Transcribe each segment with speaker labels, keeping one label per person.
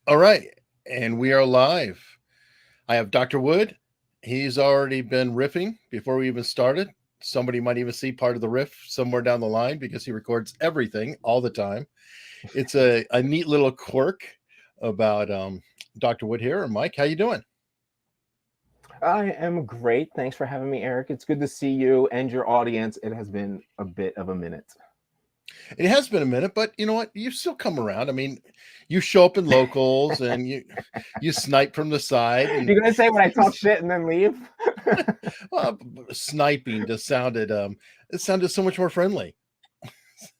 Speaker 1: All right, and we are live. I have Dr. Wood. He's already been riffing before we even started. Somebody might even see part of the riff somewhere down the line because he records everything all the time. It's a neat little quirk about Dr. Wood here. Mike, how you doing?
Speaker 2: I am great. Thanks for having me, Eric. It's good to see you and your audience. It has been a bit of a minute.
Speaker 1: It has been a minute, but you know what? You still come around. I mean, you show up in locals and you snipe from the side and
Speaker 2: You're gonna say when I talk shit and then leave?
Speaker 1: well, sniping just sounded it sounded so much more friendly.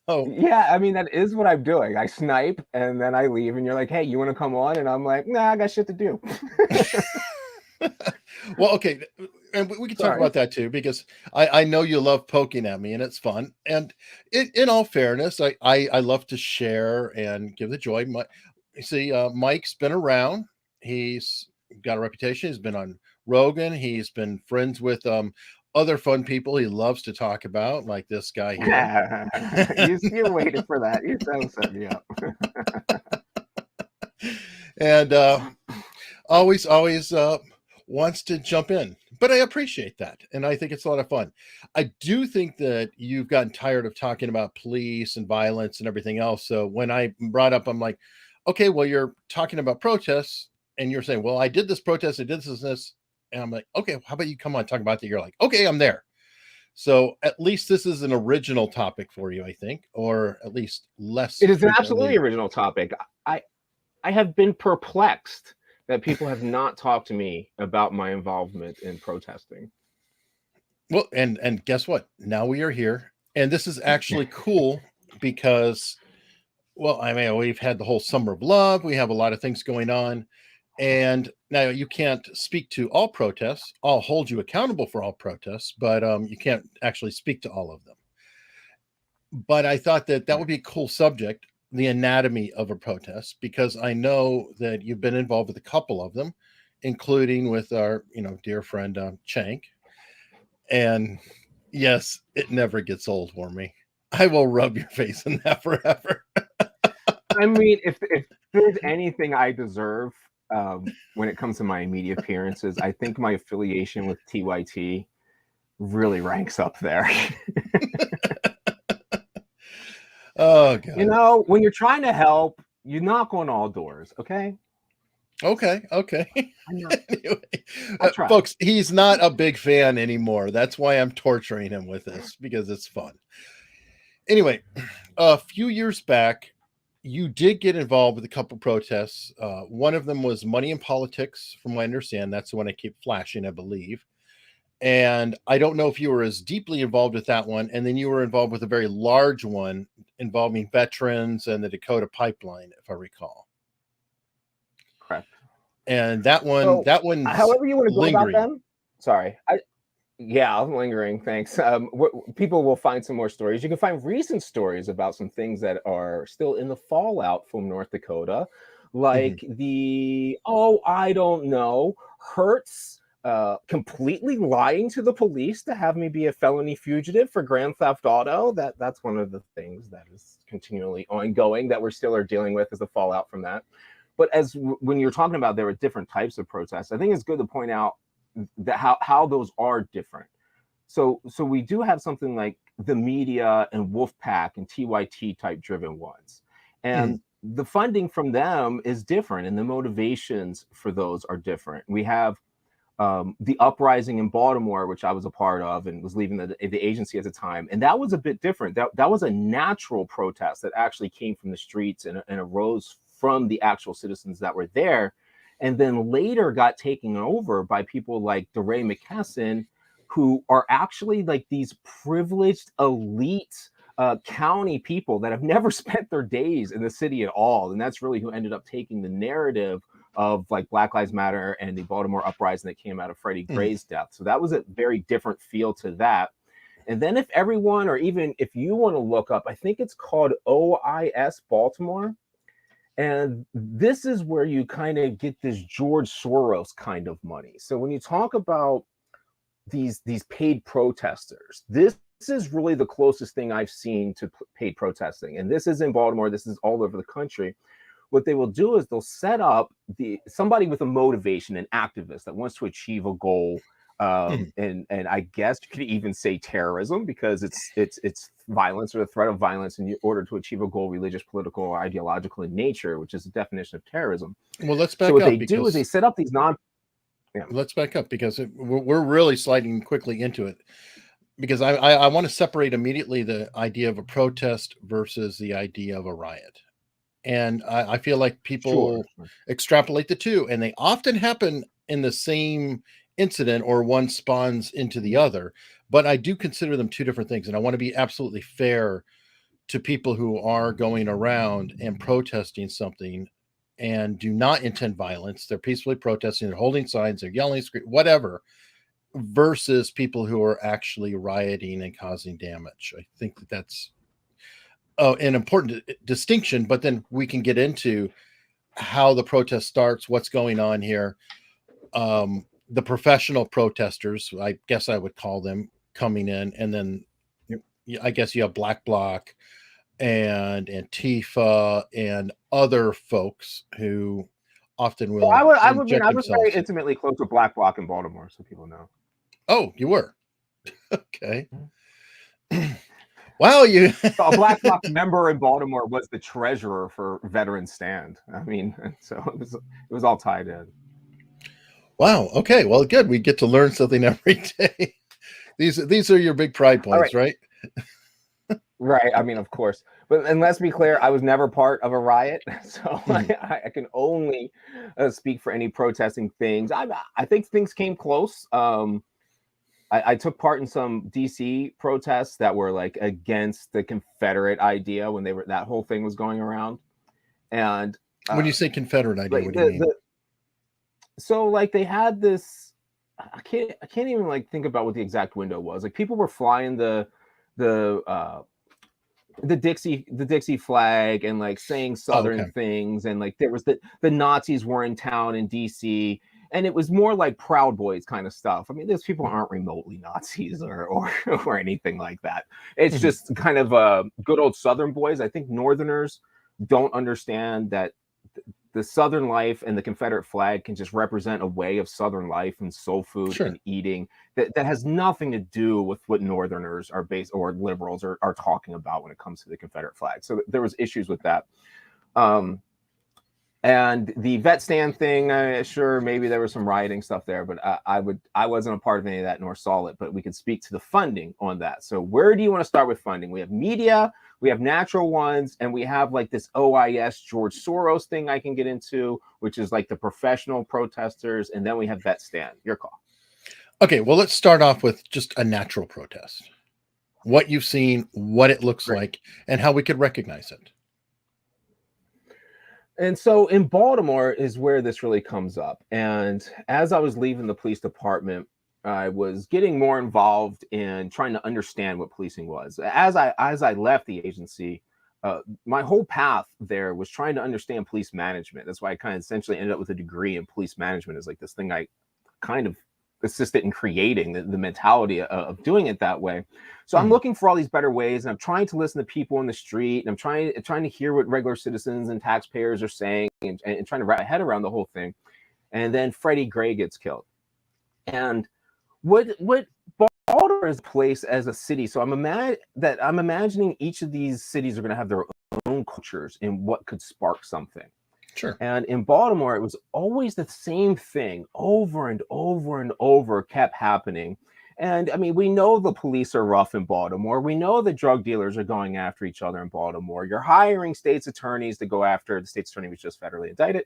Speaker 1: Oh,
Speaker 2: Yeah, I mean that is what I'm doing. I snipe and then I leave, and you're like, "Hey, you want to come on?" And I'm like, "Nah, I got shit to do."
Speaker 1: well, okay, and we can talk
Speaker 2: Sorry.
Speaker 1: about that too because I know you love poking at me and it's fun. And in all fairness, I love to share and give the joy. You see, Mike's been around. He's got a reputation. He's been on Rogan. He's been friends with other fun people he loves to talk about, like this guy here.
Speaker 2: You waited for that. You so set me up.
Speaker 1: and always wants to jump in, but I appreciate that and I think it's a lot of fun. I do think that you've gotten tired of talking about police and violence and everything else, so when I brought up, I'm like, okay, well, you're talking about protests and you're saying, well, I did this protest, I did this, and I'm like, okay, how about you come on talk about that? You're like, okay, I'm there. So at least this is an original topic for you, I think, or at least less
Speaker 2: It is an absolutely
Speaker 1: frequently.
Speaker 2: original topic. I I have been perplexed that people have not talked to me about my involvement in protesting.
Speaker 1: Well, and guess what? Now we are here, and this is actually cool because, well, I mean, we've had the whole summer of love. We have a lot of things going on, and now you can't speak to all protests. I'll hold you accountable for all protests, but you can't actually speak to all of them. But I thought that that would be a cool subject, the anatomy of a protest, because I know that you've been involved with a couple of them, including with our, dear friend Chank. And yes, it never gets old for me. I will rub your face in that forever.
Speaker 2: I mean, if there's anything I deserve when it comes to my immediate appearances, I think my affiliation with TYT really ranks up there.
Speaker 1: Oh God.
Speaker 2: When you're trying to help, you knock on all doors. Okay,
Speaker 1: Okay.
Speaker 2: I know.
Speaker 1: Anyway,
Speaker 2: I try.
Speaker 1: folks, he's not a big fan anymore. That's why I'm torturing him with this because it's fun. Anyway, a few years back, you did get involved with a couple protests. One of them was money in politics, from what I understand. That's the one I keep flashing, I believe. And I don't know if you were as deeply involved with that one. And then you were involved with a very large one involving veterans and the Dakota Pipeline, if I recall.
Speaker 2: Correct.
Speaker 1: And
Speaker 2: So,
Speaker 1: that one's
Speaker 2: however you want to go about
Speaker 1: lingering.
Speaker 2: them. Sorry. Yeah, I'm lingering. Thanks. People will find some more stories. You can find recent stories about some things that are still in the fallout from North Dakota,
Speaker 1: Mhm.
Speaker 2: like I don't know, Hertz completely lying to the police to have me be a felony fugitive for Grand Theft Auto. That's one of the things that is continually ongoing that we're still are dealing with as the fallout from that. But when you're talking about there are different types of protests, I think it's good to point out that how those are different. So we do have something like the media and Wolfpack and TYT type driven ones,
Speaker 1: Mhm.
Speaker 2: and the funding from them is different, and the motivations for those are different. We have the uprising in Baltimore, which I was a part of and was leaving the agency at the time, and that was a bit different. That was a natural protest that actually came from the streets and arose from the actual citizens that were there, and then later got taken over by people like DeRay McKesson, who are actually like these privileged elite county people that have never spent their days in the city at all, and that's really who ended up taking the narrative of like Black Lives Matter and the Baltimore uprising that came out of Freddie
Speaker 1: Mhm.
Speaker 2: Gray's death. So that was a very different feel to that. And then if everyone, or even if you want to look up, I think it's called OIS Baltimore. And this is where you kind of get this George Soros kind of money. So when you talk about these paid protesters, this is really the closest thing I've seen to paid protesting. And this is in Baltimore, this is all over the country, what they will do is they'll set up somebody with a motivation, an activist that wants to achieve a goal. And I guess you could even say terrorism, because it's violence or the threat of violence in order to achieve a goal, religious, political, or ideological in nature, which is the definition of terrorism.
Speaker 1: Well, let's back
Speaker 2: So what
Speaker 1: up
Speaker 2: they do is they set up these
Speaker 1: let's back up, because we're really sliding quickly into it, because I want to separate immediately the idea of a protest versus the idea of a riot. And I feel like people extrapolate the two, and they often happen in the same incident, or one spawns into the other. But I do consider them two different things, and I want to be absolutely fair to people who are going around and protesting something and do not intend violence. They're peacefully protesting, they're holding signs, they're yelling, screaming, whatever, versus people who are actually rioting and causing damage. I think that that's an important distinction, but then we can get into how the protest starts, what's going on here. The professional protesters, I guess I would call them, coming in, and then I guess you have Black Bloc and Antifa and other folks who often will.
Speaker 2: I was very intimately close to Black Bloc in Baltimore, so people know.
Speaker 1: Oh, you were? Okay. Wow, you.
Speaker 2: So a Black Bloc member in Baltimore was the treasurer for Veterans Stand. I mean, so it was all tied in.
Speaker 1: Wow. Okay. Well, good. We get to learn something every day. These are your big pride points, right?
Speaker 2: Right. I mean, of course. And let's be clear, I was never part of a riot, so I can only speak for any protesting things. I think things came close. I took part in some DC protests that were like against the Confederate idea when that whole thing was going around. And
Speaker 1: when you say Confederate idea, what do you mean?
Speaker 2: So like they had this, I can't even like think about what the exact window was. Like people were flying the Dixie flag and like saying Southern things, and like there was the Nazis were in town in DC, and it was more like Proud Boys kind of stuff. I mean, those people aren't remotely Nazis or anything like that. It's just kind of good old Southern boys. I think Northerners don't understand that the Southern life and the Confederate flag can just represent a way of Southern life and soul food and eating that has nothing to do with what Northerners are based or liberals are talking about when it comes to the Confederate flag. So there was issues with that. And the vet stand thing, sure, maybe there was some rioting stuff there, but I wasn't a part of any of that nor saw it, but we could speak to the funding on that. So where do you want to start with funding? We have media, we have natural ones, and we have like this OIS George Soros thing I can get into, which is like the professional protesters, and then we have vet stand. Your call.
Speaker 1: Okay, well, let's start off with just a natural protest. What you've seen, what it looks like, and how we could recognize it.
Speaker 2: And so in Baltimore is where this really comes up. And as I was leaving the police department, I was getting more involved in trying to understand what policing was. As I left the agency, my whole path there was trying to understand police management. That's why I kind of essentially ended up with a degree in police management. Is like this thing I kind of assisted in creating the mentality of doing it that way. So I'm looking for all these better ways, and I'm trying to listen to people in the street, and I'm trying to hear what regular citizens and taxpayers are saying, and trying to wrap my head around the whole thing. And then Freddie Gray gets killed. And what Baltimore is a place as a city. So I'm imagining each of these cities are going to have their own cultures and what could spark something.
Speaker 1: Sure.
Speaker 2: And in Baltimore, it was always the same thing over and over and over kept happening. And I mean, we know the police are rough in Baltimore. We know the drug dealers are going after each other in Baltimore. You're hiring state's attorneys to go after the state's attorney was just federally indicted.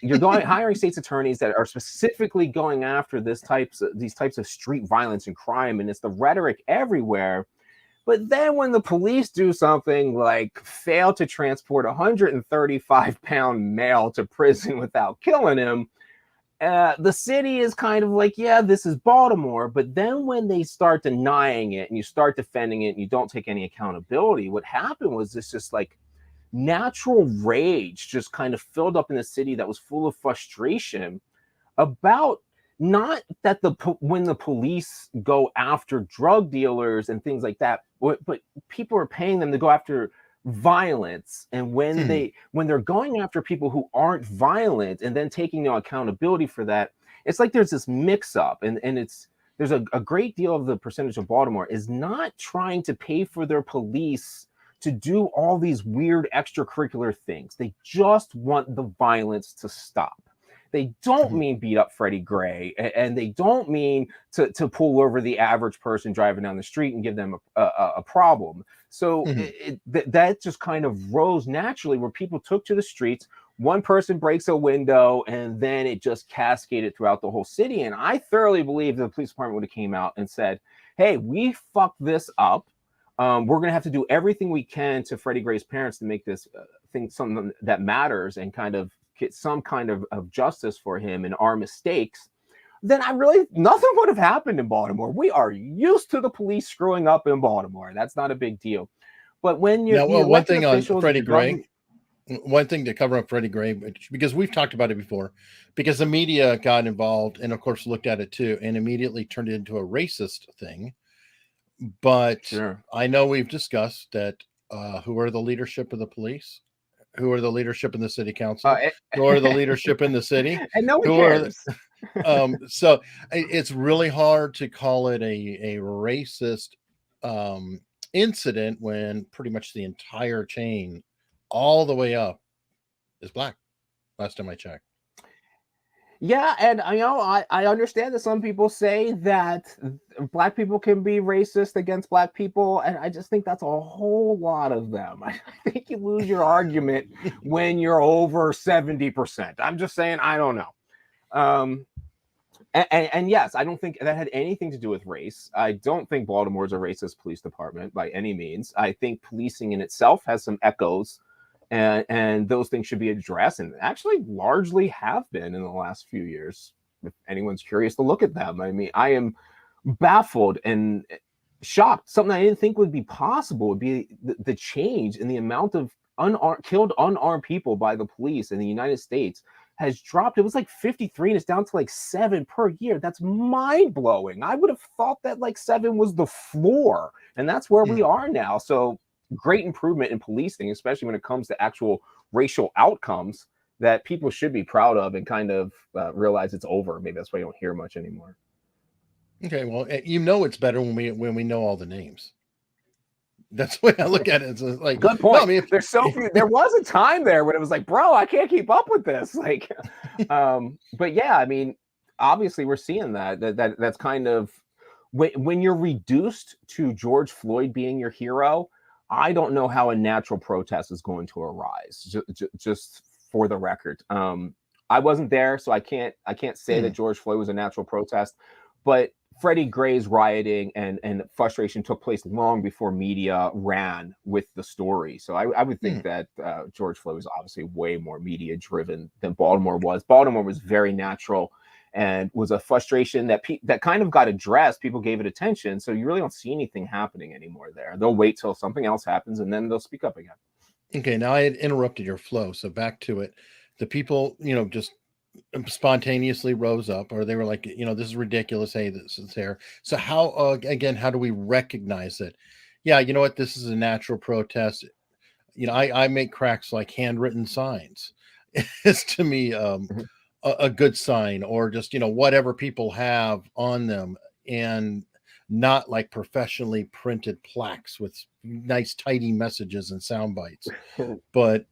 Speaker 2: You're hiring state's attorneys that are specifically going after these types of street violence and crime. And it's the rhetoric everywhere. But then when the police do something like fail to transport a 135-pound male to prison without killing him, the city is kind of like, yeah, this is Baltimore. But then when they start denying it and you start defending it and you don't take any accountability, what happened was this just like natural rage just kind of filled up in the city that was full of frustration about not that when the police go after drug dealers and things like that, but people are paying them to go after violence, and when they're going after people who aren't violent and then taking no accountability for that, it's like there's this mix up, and there's a great deal of the percentage of Baltimore is not trying to pay for their police to do all these weird extracurricular things. They just want the violence to stop. They don't mean beat up Freddie Gray, and they don't mean to pull over the average person driving down the street and give them a problem. So that just kind of rose naturally, where people took to the streets. One person breaks a window, and then it just cascaded throughout the whole city. And I thoroughly believe the police department would have came out and said, "Hey, we fucked this up. We're going to have to do everything we can to Freddie Gray's parents to make this thing something that matters and kind of get some kind of justice for him and our mistakes." Then nothing would have happened in Baltimore. We are used to the police screwing up in Baltimore. That's not a big deal. But when you're
Speaker 1: one thing on Freddie Gray, one thing to cover up Freddie Gray, because we've talked about it before, because the media got involved and of course looked at it too, and immediately turned it into a racist thing. But sure, I know we've discussed that who are the leadership of the police, who are the leadership in the city council, who are the leadership in the city,
Speaker 2: and no one cares.
Speaker 1: So it's really hard to call it a racist incident when pretty much the entire chain, all the way up, is black. Last time I checked.
Speaker 2: Yeah, and I understand that some people say that black people can be racist against black people, and I just think that's a whole lot of them. I think you lose your argument when you're over 70%. I'm just saying, I don't know. And yes, I don't think that had anything to do with race. I don't think Baltimore is a racist police department by any means. I think policing in itself has some echoes, and those things should be addressed, and actually largely have been in the last few years. If anyone's curious to look at them, I mean, I am baffled and shocked. Something I didn't think would be possible would be the change in the amount of killed unarmed people by the police in the United States has dropped. It was like 53 and it's down to like 7 per year. That's mind-blowing. I would have thought that like 7 was the floor, and that's where we are now. So great improvement in policing, especially when it comes to actual racial outcomes that people should be proud of and kind of realize it's over. Maybe that's why you don't hear much anymore.
Speaker 1: Okay, well, it's better when we know all the names. That's the way I look at it. It's like,
Speaker 2: good point. No, I mean, there's so few. There was a time there when it was like, bro, I can't keep up with this. Like, but yeah, I mean, obviously we're seeing that's kind of when you're reduced to George Floyd being your hero. I don't know how a natural protest is going to arise. Just for the record, I wasn't there, so I can't say that George Floyd was a natural protest, but Freddie Gray's rioting and frustration took place long before media ran with the story. So I would think that George Floyd was obviously way more media driven than Baltimore was. Baltimore was very natural and was a frustration that kind of got addressed. People gave it attention. So you really don't see anything happening anymore there. They'll wait till something else happens and then they'll speak up again.
Speaker 1: Okay, now I had interrupted your flow. So back to it. The people, just spontaneously rose up, or they were like, this is ridiculous. Hey, this is there. So how, again, how do we recognize it? Yeah, you know what? This is a natural protest. I make cracks like handwritten signs. It's to me a good sign, or just, whatever people have on them, and not like professionally printed plaques with nice tidy messages and sound bites. But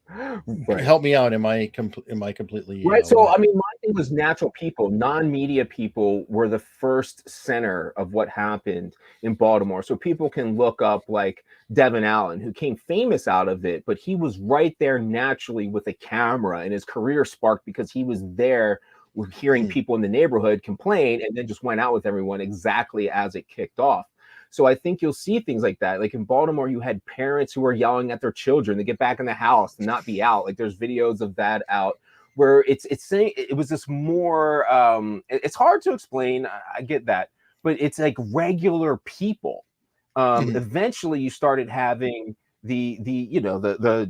Speaker 1: right. Help me out. Am I completely
Speaker 2: right? So I mean, my thing was natural people. Non-media people were the first center of what happened in Baltimore. So people can look up like Devin Allen, who came famous out of it, but he was right there naturally with a camera, and his career sparked because he was there with hearing people in the neighborhood complain, and then just went out with everyone exactly as it kicked off. So I think you'll see things like that. Like in Baltimore, you had parents who were yelling at their children to get back in the house and not be out. Like there's videos of that out where it's saying it was this more, it's hard to explain. I get that, but it's like regular people. Eventually you started having the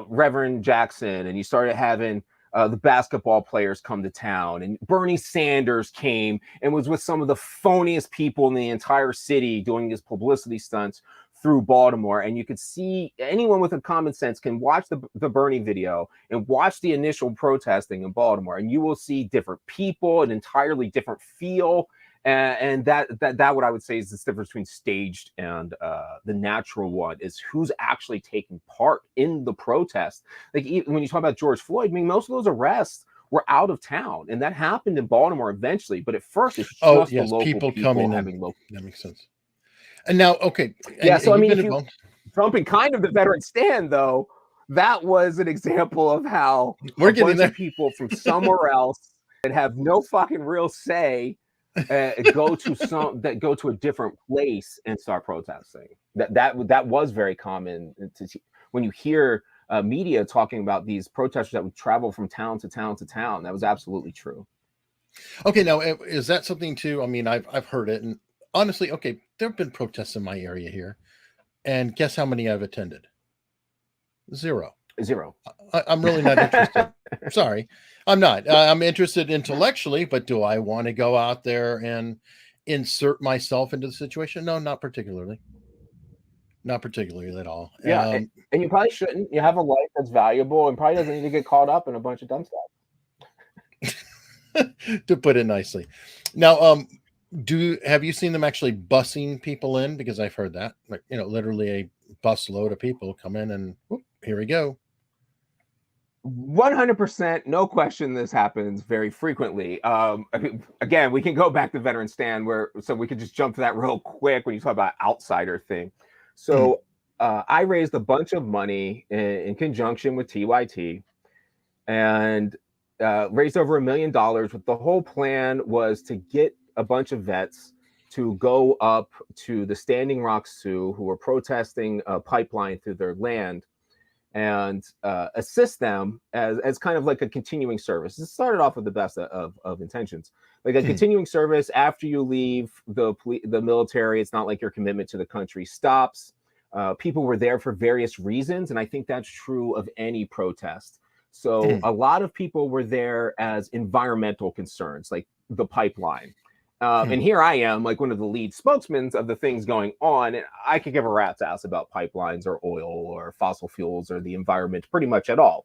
Speaker 2: Reverend Jackson, and you started having the basketball players come to town, and Bernie Sanders came and was with some of the phoniest people in the entire city doing his publicity stunts through Baltimore, and you could see anyone with a common sense can watch the Bernie video and watch the initial protesting in Baltimore, and you will see different people, an entirely different feel. And that what I would say is the difference between staged and the natural one is who's actually taking part in the protest. Like when you talk about George Floyd, I mean, most of those arrests were out of town, and that happened in Baltimore eventually. But at first, it's just the local people
Speaker 1: coming
Speaker 2: having
Speaker 1: in.
Speaker 2: local.
Speaker 1: That makes sense. And now, okay,
Speaker 2: Yeah. So I mean,
Speaker 1: been
Speaker 2: if you jumping kind of the veteran stand, though, that was an example of how
Speaker 1: we're
Speaker 2: a
Speaker 1: getting
Speaker 2: bunch
Speaker 1: there.
Speaker 2: of people from somewhere else that have no fucking real say go to a different place and start protesting. That was very common when you hear media talking about these protesters that would travel from town to town to town. That was absolutely true.
Speaker 1: Okay, now is that something too? I mean, I've heard it, and honestly, okay, there have been protests in my area here, and guess how many I've attended? Zero. I'm really not interested. Sorry, I'm not. I'm interested intellectually, but do I want to go out there and insert myself into the situation? No, not particularly. Not particularly at all.
Speaker 2: Yeah, and you probably shouldn't. You have a life that's valuable and probably doesn't need to get caught up in a bunch of dumb stuff.
Speaker 1: To put it nicely. Now, have you seen them actually bussing people in? Because I've heard that, like, literally a bus load of people come in and whoop, here we go.
Speaker 2: 100%, no question, this happens very frequently. I mean, again, we can go back to veteran stand so we could just jump to that real quick when you talk about outsider thing. So I raised a bunch of money in conjunction with TYT and raised over $1 million. But the whole plan was to get a bunch of vets to go up to the Standing Rock Sioux who were protesting a pipeline through their land and assist them as kind of like a continuing service. It started off with the best of intentions, like a continuing service after you leave the military. It's not like your commitment to the country stops. People were there for various reasons, and I think that's true of any protest. So a lot of people were there as environmental concerns, like the pipeline. And here I am, like one of the lead spokesmen of the things going on. And I could give a rat's ass about pipelines or oil or fossil fuels or the environment pretty much at all.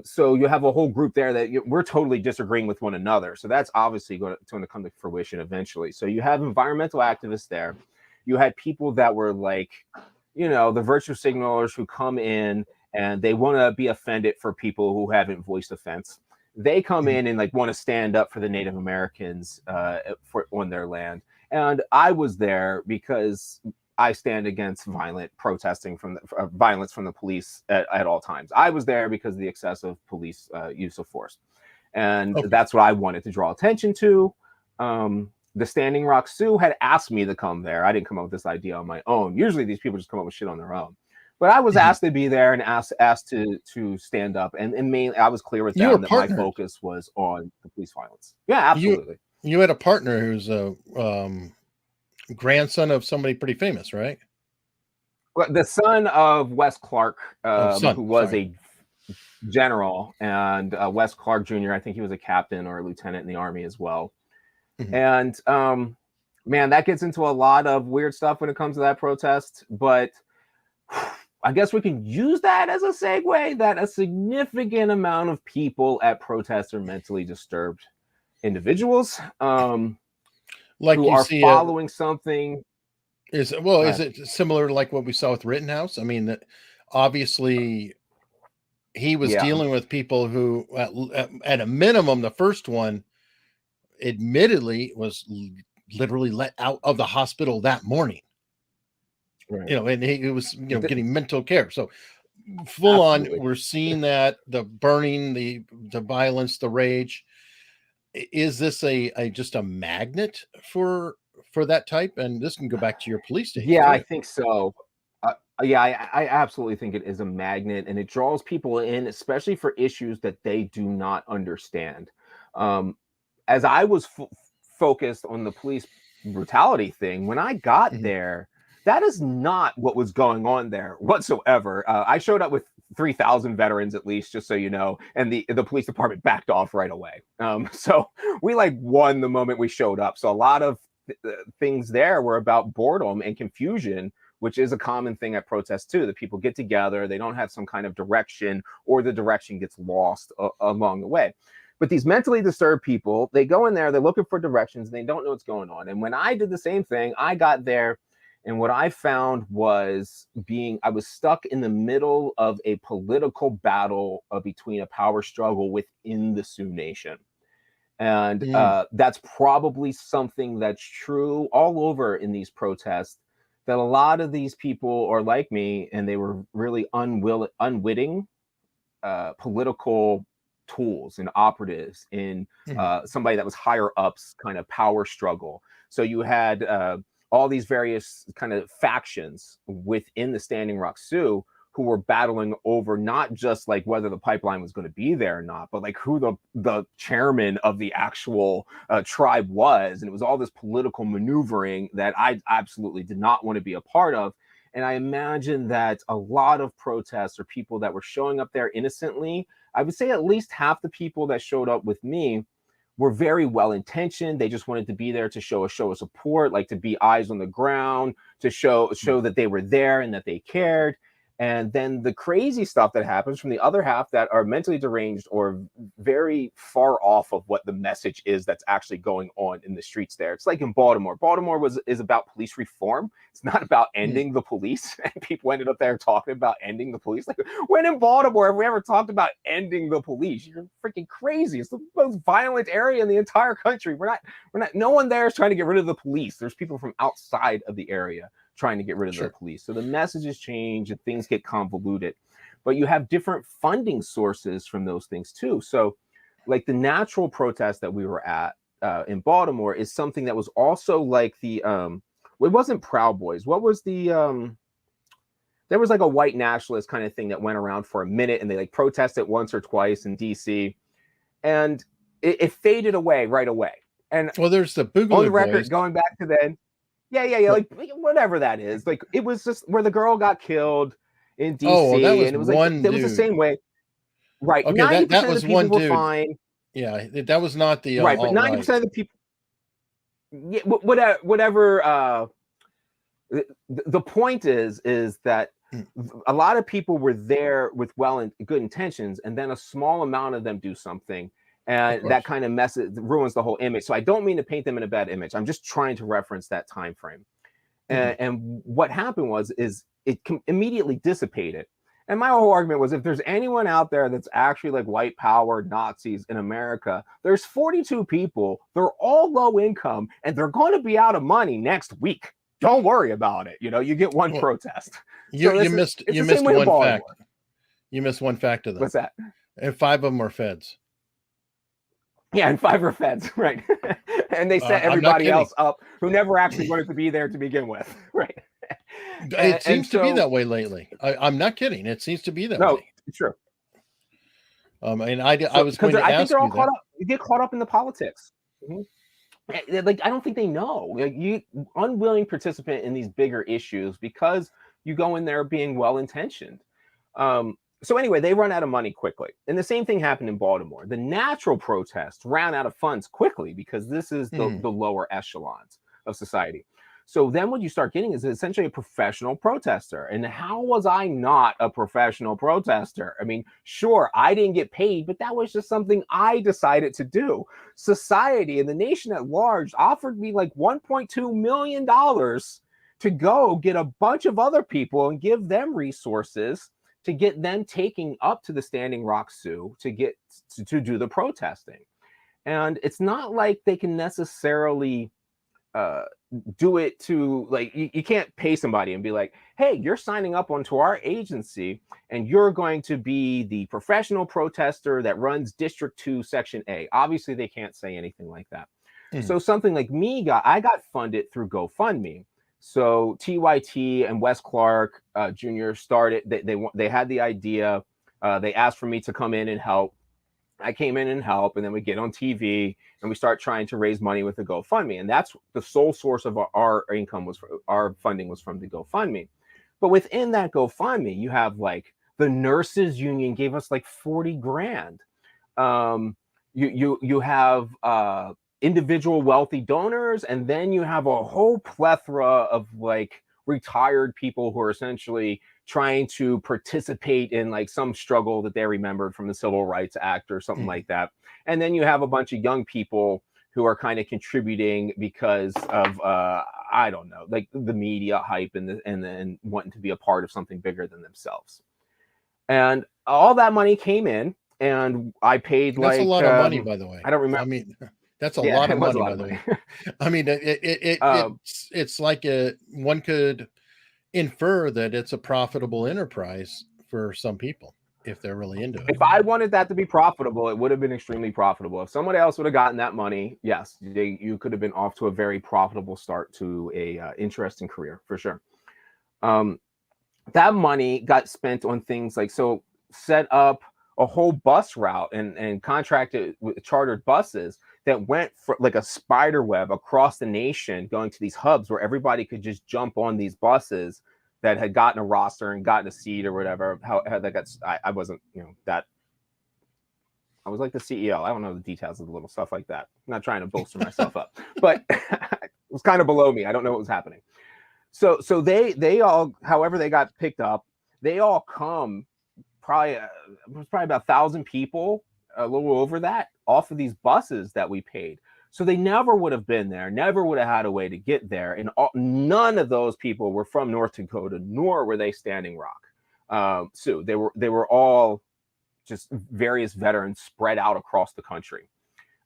Speaker 2: So you have a whole group there that we're totally disagreeing with one another. So that's obviously going to come to fruition eventually. So you have environmental activists there. You had people that were like, the virtue signalers who come in and they want to be offended for people who haven't voiced offense. They come in and like want to stand up for the Native Americans on their land. And I was there because I stand against violent protesting violence from the police at all times. I was there because of the excessive police use of force. And that's what I wanted to draw attention to. The Standing Rock Sioux had asked me to come there. I didn't come up with this idea on my own. Usually these people just come up with shit on their own. But I was asked to be there and asked to stand up. And mainly, I was clear with them that my focus was on the police violence. Yeah, absolutely.
Speaker 1: You had a partner who's a grandson of somebody pretty famous, right?
Speaker 2: Well, the son of Wes Clark, who was a general, and Wes Clark Jr., I think he was a captain or a lieutenant in the Army as well. And man, that gets into a lot of weird stuff when it comes to that protest. But I guess we can use that as a segue that a significant amount of people at protests are mentally disturbed individuals
Speaker 1: like
Speaker 2: who are following something.
Speaker 1: Is it similar like what we saw with Rittenhouse? I mean, that obviously he was dealing with people who at a minimum, the first one admittedly was literally let out of the hospital that morning. Right. And he was, getting mental care. So full on, we're seeing that the burning, the violence, the rage. Is this just a magnet for that type? And this can go back to your police station.
Speaker 2: Yeah, I think so. I absolutely think it is a magnet, and it draws people in, especially for issues that they do not understand. As I was focused on the police brutality thing, when I got there, that is not what was going on there whatsoever. I showed up with 3,000 veterans at least, just so you know, and the police department backed off right away. So we won the moment we showed up. So a lot of things there were about boredom and confusion which is a common thing at protests too. The people get together, they don't have some kind of direction, or the direction gets lost along the way. But these mentally disturbed people, they go in there, they're looking for directions, and they don't know what's going on. And when I did the same thing, I got there, and what I found was I was stuck in the middle of a political battle between a power struggle within the Sioux Nation. And that's probably something that's true all over in these protests, that a lot of these people are like me, and they were really unwitting political tools and operatives in somebody that was higher up's kind of power struggle. So you had all these various kind of factions within the Standing Rock Sioux who were battling over not just like whether the pipeline was going to be there or not, but like who the chairman of the actual tribe was. And it was all this political maneuvering that I absolutely did not want to be a part of. And I imagine that a lot of protests or people that were showing up there innocently, I would say at least half the people that showed up with me were very well intentioned. They just wanted to be there to show a show of support, like to be eyes on the ground, to show that they were there and that they cared. And then the crazy stuff that happens from the other half that are mentally deranged or very far off of what the message is that's actually going on in the streets there. It's like in Baltimore. Baltimore is about police reform. It's not about ending the police. And people ended up there talking about ending the police. Like, when in Baltimore have we ever talked about ending the police? You're freaking crazy. It's the most violent area in the entire country. No one there is trying to get rid of the police. There's people from outside of the area trying to get rid of the police. So the messages change and things get convoluted, but you have different funding sources from those things too. So like the natural protest that we were at in Baltimore is something that was also like the, it wasn't Proud Boys. What was the, there was like a white nationalist kind of thing that went around for a minute, and they like protested once or twice in DC, and it faded away right away. And
Speaker 1: well, there's the Boogaloo
Speaker 2: on the record,
Speaker 1: Boys.
Speaker 2: going back to then, yeah, like whatever that is. Like it was just where the girl got killed in DC,
Speaker 1: well, that was
Speaker 2: and it was
Speaker 1: one
Speaker 2: like it was the same way, right?
Speaker 1: Okay,
Speaker 2: 90%
Speaker 1: that
Speaker 2: of
Speaker 1: was
Speaker 2: the people
Speaker 1: one
Speaker 2: were
Speaker 1: dude.
Speaker 2: fine.
Speaker 1: Yeah, that was not the
Speaker 2: right, but 90% of the people, yeah, whatever. The point is that a lot of people were there with good intentions, and then a small amount of them do something. And that kind of ruins the whole image. So I don't mean to paint them in a bad image. I'm just trying to reference that time frame. And what happened is it immediately dissipated. And my whole argument was, if there's anyone out there that's actually like white power Nazis in America, there's 42 people. They're all low income, and they're going to be out of money next week. Don't worry about it. You know, you get one protest.
Speaker 1: You missed one fact. You missed one fact of them.
Speaker 2: What's that?
Speaker 1: And 5 of them are feds.
Speaker 2: Yeah, and 5 are feds, right? And they set everybody else up who never actually wanted to be there to begin with, right?
Speaker 1: It seems to be that way lately. I'm not kidding. It seems to be that way.
Speaker 2: No, sure.
Speaker 1: And I was going to ask you that.
Speaker 2: I think they're all caught up. You get caught up in the politics. Like, I don't think they know. Like, you unwilling participant in these bigger issues because you go in there being well-intentioned. So anyway, they run out of money quickly. And the same thing happened in Baltimore. The natural protest ran out of funds quickly because this is the lower echelons of society. So then what you start getting is essentially a professional protester. And how was I not a professional protester? I mean, sure, I didn't get paid, but that was just something I decided to do. Society and the nation at large offered me like $1.2 million to go get a bunch of other people and give them resources to get them taking up to the Standing Rock Sioux to get to do the protesting. And it's not like they can necessarily do it to, like, you can't pay somebody and be like, hey, you're signing up onto our agency and you're going to be the professional protester that runs District 2, Section A. Obviously, they can't say anything like that. So something like me, I got funded through GoFundMe. So TYT and Wes Clark Jr. started, they had the idea. They asked for me to come in and help. I came in and help, and then we get on TV and we start trying to raise money with the GoFundMe. And that's the sole source of our income, our funding was from the GoFundMe. But within that GoFundMe, you have like the nurses union gave us like 40 grand. You have individual wealthy donors, and then you have a whole plethora of like retired people who are essentially trying to participate in like some struggle that they remembered from the Civil Rights Act or something like that. And then you have a bunch of young people who are kind of contributing because of I don't know, like the media hype and wanting to be a part of something bigger than themselves. And all that money came in, and I paid
Speaker 1: That's
Speaker 2: like
Speaker 1: a lot of money, by the way.
Speaker 2: I don't remember.
Speaker 1: I mean, that's a lot of money, by the way. I mean, it's like one could infer that it's a profitable enterprise for some people if they're really into it.
Speaker 2: If I wanted that to be profitable, it would have been extremely profitable. If someone else would have gotten that money, yes, you could have been off to a very profitable start to a interesting career for sure. That money got spent on things like set up a whole bus route and contracted with chartered buses that went for like a spider web across the nation, going to these hubs where everybody could just jump on these buses that had gotten a roster and gotten a seat or whatever. How that got, I wasn't, that I was like the CEO. I don't know the details of the little stuff like that. I'm not trying to bolster myself up, but it was kind of below me. I don't know what was happening. So they all, however they got picked up, they all come probably it was probably about 1,000 people, a little over that, off of these buses that we paid. So they never would have been there, never would have had a way to get there. And none of those people were from North Dakota, nor were they Standing Rock. So they were all just various veterans spread out across the country.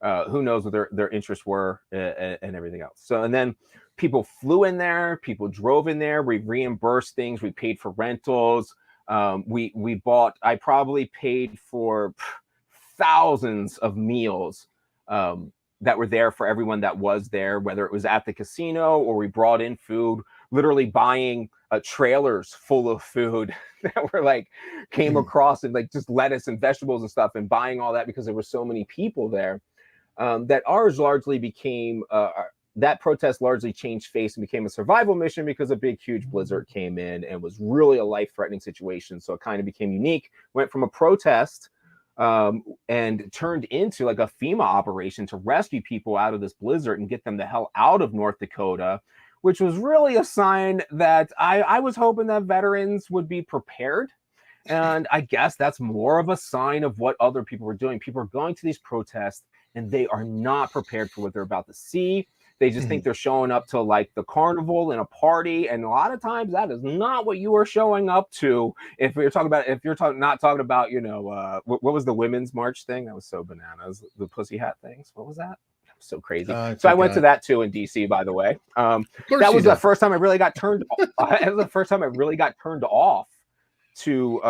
Speaker 2: Who knows what their interests were and everything else. So, and then people flew in there, people drove in there, we reimbursed things, we paid for rentals. We bought, I probably paid for thousands of meals that were there for everyone that was there, whether it was at the casino or we brought in food, literally buying trailers full of food that were like came across, and like just lettuce and vegetables and stuff, and buying all that because there were so many people there. That ours largely became, that protest largely changed face and became a survival mission because a big, huge blizzard came in and was really a life-threatening situation. So it kind of became unique, went from a protest and turned into like a FEMA operation to rescue people out of this blizzard and get them the hell out of North Dakota, which was really a sign that I was hoping that veterans would be prepared. And I guess that's more of a sign of what other people were doing. People are going to these protests and they are not prepared for what they're about to see. They just think they're showing up to like the carnival and a party. And a lot of times that is not what you are showing up to. If you're talking about, not talking about, what was the women's march thing? That was so bananas. The pussy hat things. What was that? That was so crazy. So I went to that too in DC, by the way. That was the first time I really got turned that was the first time I really got turned off to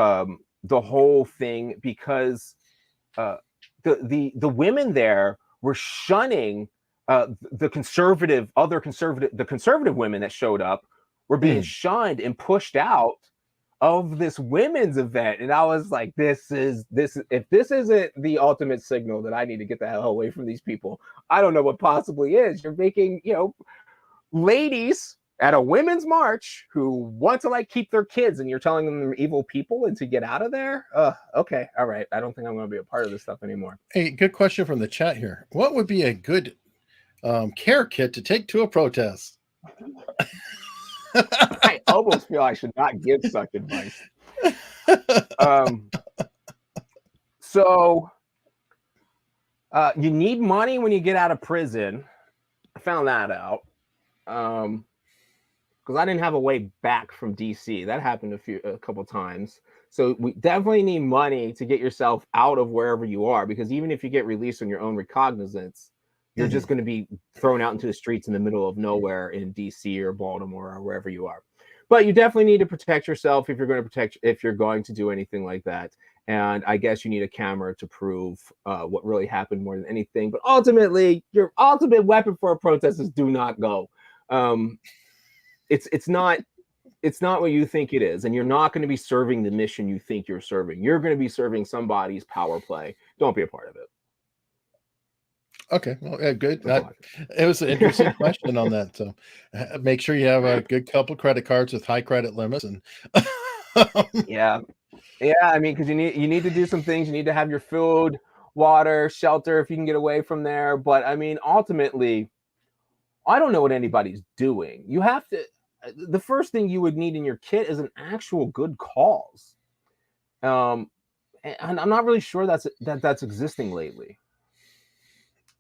Speaker 2: the whole thing, because the women there were shunning the conservative women that showed up were being shunned and pushed out of this women's event. And I was like, this is if this isn't the ultimate signal that I need to get the hell away from these people, I don't know what possibly is. You're making, ladies at a women's march who want to like keep their kids, and you're telling them they're evil people and to get out of there. Okay, all right, I don't think I'm going to be a part of this stuff anymore.
Speaker 1: Hey, good question from the chat here. What would be a good care kit to take to a protest?
Speaker 2: I almost feel I should not give such advice. So you need money when you get out of prison. I found that out because I didn't have a way back from DC. That happened a couple times. So we definitely need money to get yourself out of wherever you are, because even if you get released on your own recognizance, you're just going to be thrown out into the streets in the middle of nowhere in DC or Baltimore or wherever you are. But you definitely need to protect yourself if you're going to do anything like that. And I guess you need a camera to prove what really happened more than anything. But ultimately, your ultimate weapon for a protest is do not go. It's not what you think it is, and you're not going to be serving the mission you think you're serving. You're going to be serving somebody's power play. Don't be a part of it.
Speaker 1: Okay, well, yeah, good. It was an interesting question on that. So make sure you have a good couple credit cards with high credit limits. And
Speaker 2: yeah. I mean, because you need to do some things. You need to have your food, water, shelter if you can get away from there. But I mean, ultimately, I don't know what anybody's doing. You have to. the first thing you would need in your kit is an actual good cause. And I'm not really sure that's existing lately.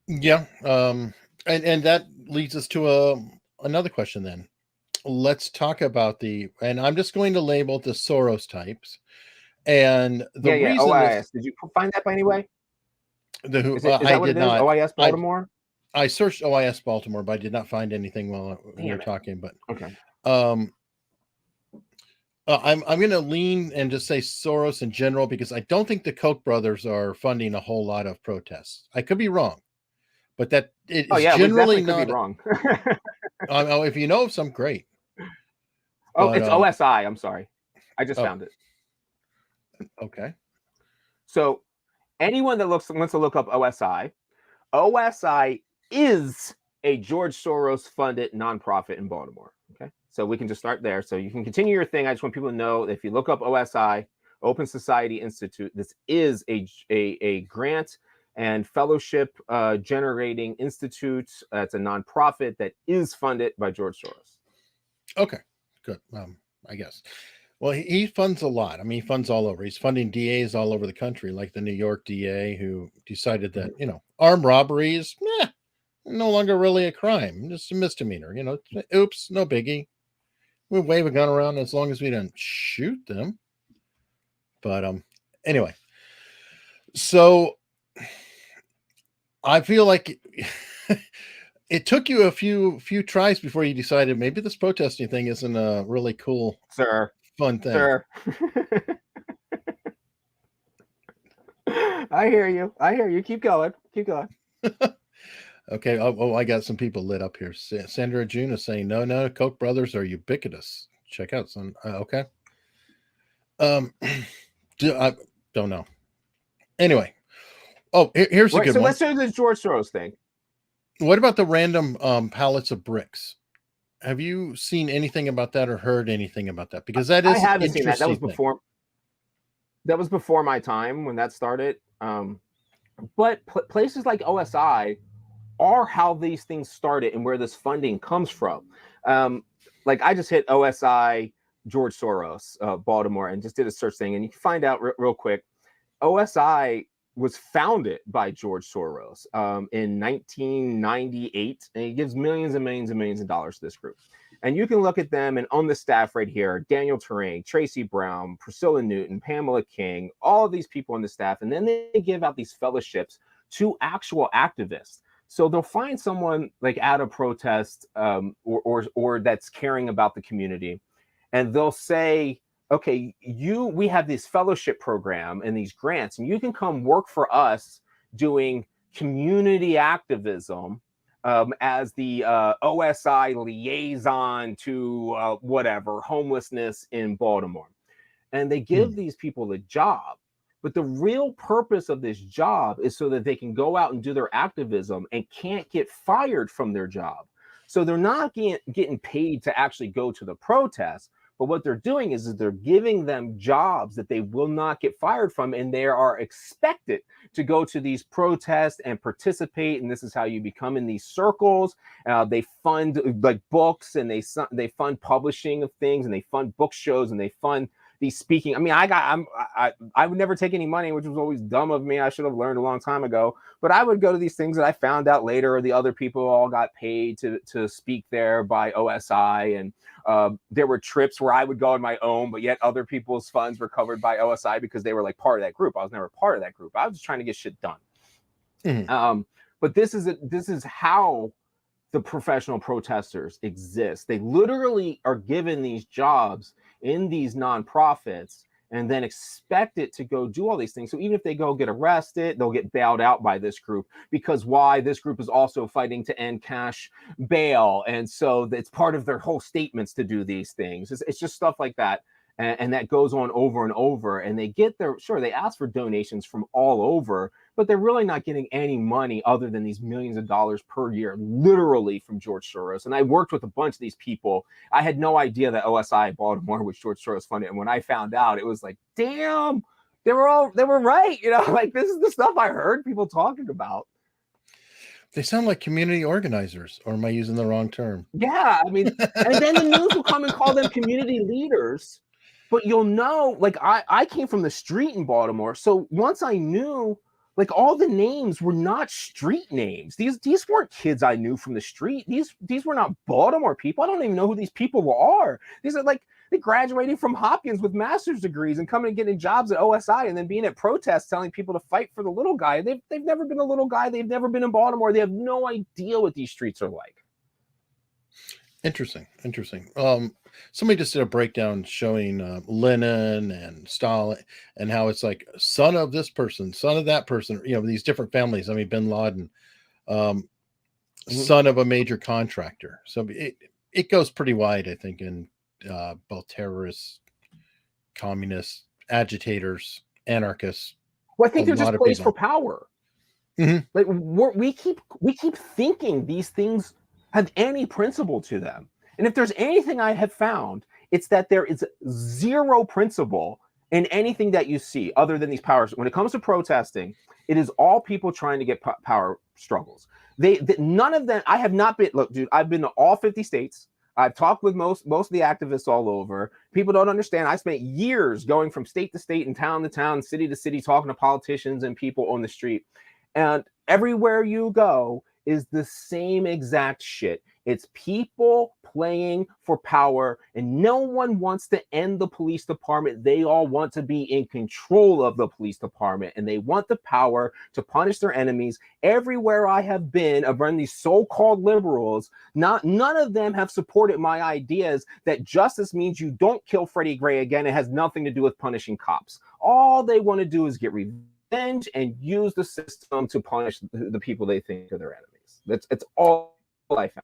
Speaker 1: Yeah. And that leads us to another question then. Let's talk about and I'm just going to label the Soros types. And the
Speaker 2: Yeah.
Speaker 1: reason
Speaker 2: OIS. Did you find that by any way? Is
Speaker 1: I
Speaker 2: that what
Speaker 1: did
Speaker 2: it is?
Speaker 1: not.
Speaker 2: OIS Baltimore?
Speaker 1: I searched OIS Baltimore, but I did not find anything while we were talking. But
Speaker 2: okay.
Speaker 1: I'm going to lean and just say Soros in general, because I don't think the Koch brothers are funding a whole lot of protests. I could be wrong, but that it is generally
Speaker 2: we
Speaker 1: not.
Speaker 2: Could be wrong.
Speaker 1: If you know of some, great.
Speaker 2: It's OSI. I'm sorry, I just found it.
Speaker 1: Okay.
Speaker 2: So anyone that wants to look up OSI is a George Soros funded nonprofit in Baltimore. Okay, so we can just start there. So you can continue your thing. I just want people to know that if you look up OSI, Open Society Institute, this is a grant and fellowship generating institute. It's a nonprofit that is funded by George Soros.
Speaker 1: Okay, good. I guess. Well, he funds a lot. I mean, he funds all over. He's funding DAs all over the country, like the New York DA, who decided that, armed robberies, no longer really a crime, just a misdemeanor. Oops, no biggie. We wave a gun around as long as we don't shoot them. But anyway, so I feel like it took you a few tries before you decided maybe this protesting thing isn't a really cool, fun thing.
Speaker 2: Sir. I hear you. Keep going.
Speaker 1: Okay. I got some people lit up here. Sandra June is saying, no, Koch brothers are ubiquitous. Check out some. Okay. I don't know. Anyway. Oh, here's a good one.
Speaker 2: Let's do the George Soros thing.
Speaker 1: What about the random pallets of bricks? Have you seen anything about that or heard anything about that? Because that is, I haven't seen that.
Speaker 2: That was before. That was before my time when that started. But places like OSI are how these things started and where this funding comes from. Like I just hit OSI George Soros Baltimore and just did a search thing, and you can find out real quick. OSI was founded by George Soros in 1998, and he gives millions and millions and millions of dollars to this group. And you can look at them, and on the staff right here, Daniel Terrain, Tracy Brown, Priscilla Newton, Pamela King, all of these people on the staff. And then they give out these fellowships to actual activists. So they'll find someone like at a protest or that's caring about the community, and they'll say, okay, we have this fellowship program and these grants, and you can come work for us doing community activism as the OSI liaison to whatever, homelessness in Baltimore. And they give these people a job. But the real purpose of this job is so that they can go out and do their activism and can't get fired from their job. So they're not getting paid to actually go to the protest. But what they're doing is they're giving them jobs that they will not get fired from, and they are expected to go to these protests and participate. And this is how you become in these circles. They fund like books, and they fund publishing of things, and they fund book shows, and they fund these speaking. I mean, I would never take any money, which was always dumb of me. I should have learned a long time ago. But I would go to these things that I found out later, or the other people all got paid to speak there by OSI. And there were trips where I would go on my own, but yet other people's funds were covered by OSI because they were like part of that group. I was never part of that group. I was just trying to get shit done. But this is how the professional protesters exist. They literally are given these jobs in these nonprofits and then expected to go do all these things. So even if they go get arrested, they'll get bailed out by this group, because why? This group is also fighting to end cash bail. And so it's part of their whole statements to do these things. It's just stuff like that. And that goes on over and over. And they get they ask for donations from all over, but they're really not getting any money other than these millions of dollars per year, literally from George Soros. And I worked with a bunch of these people. I had no idea that OSI Baltimore was George Soros funded. And when I found out, it was like, damn, they were right. Like, this is the stuff I heard people talking about.
Speaker 1: They sound like community organizers, or am I using the wrong term?
Speaker 2: Yeah, I mean, and then the news will come and call them community leaders. But you'll know, like I came from the street in Baltimore, so once I knew, like all the names were not street names. These weren't kids I knew from the street. These were not Baltimore people. I don't even know who these people are. These are like they graduating from Hopkins with master's degrees and coming and getting jobs at OSI and then being at protests telling people to fight for the little guy. They've never been a little guy. They've never been in Baltimore. They have no idea what these streets are like.
Speaker 1: Interesting. Somebody just did a breakdown showing Lenin and Stalin and how it's like son of this person, son of that person, these different families. I mean, Bin Laden, son of a major contractor. So it goes pretty wide, I think, in both terrorists, communists, agitators, anarchists.
Speaker 2: Well, I think they're just plays for power.
Speaker 1: Mm-hmm.
Speaker 2: Like we keep thinking these things have any principle to them. And if there's anything I have found, it's that there is zero principle in anything that you see other than these powers. When it comes to protesting, it is all people trying to get power struggles. None of them, I have not been, look, dude, I've been to all 50 states. I've talked with most of the activists all over. People don't understand. I spent years going from state to state and town to town, city to city, talking to politicians and people on the street. And everywhere you go is the same exact shit. It's people playing for power, and no one wants to end the police department. They all want to be in control of the police department, and they want the power to punish their enemies. Everywhere I have been around these so-called liberals, none of them have supported my ideas that justice means you don't kill Freddie Gray again. It has nothing to do with punishing cops. All they want to do is get revenge and use the system to punish the people they think are their enemies. It's all I found.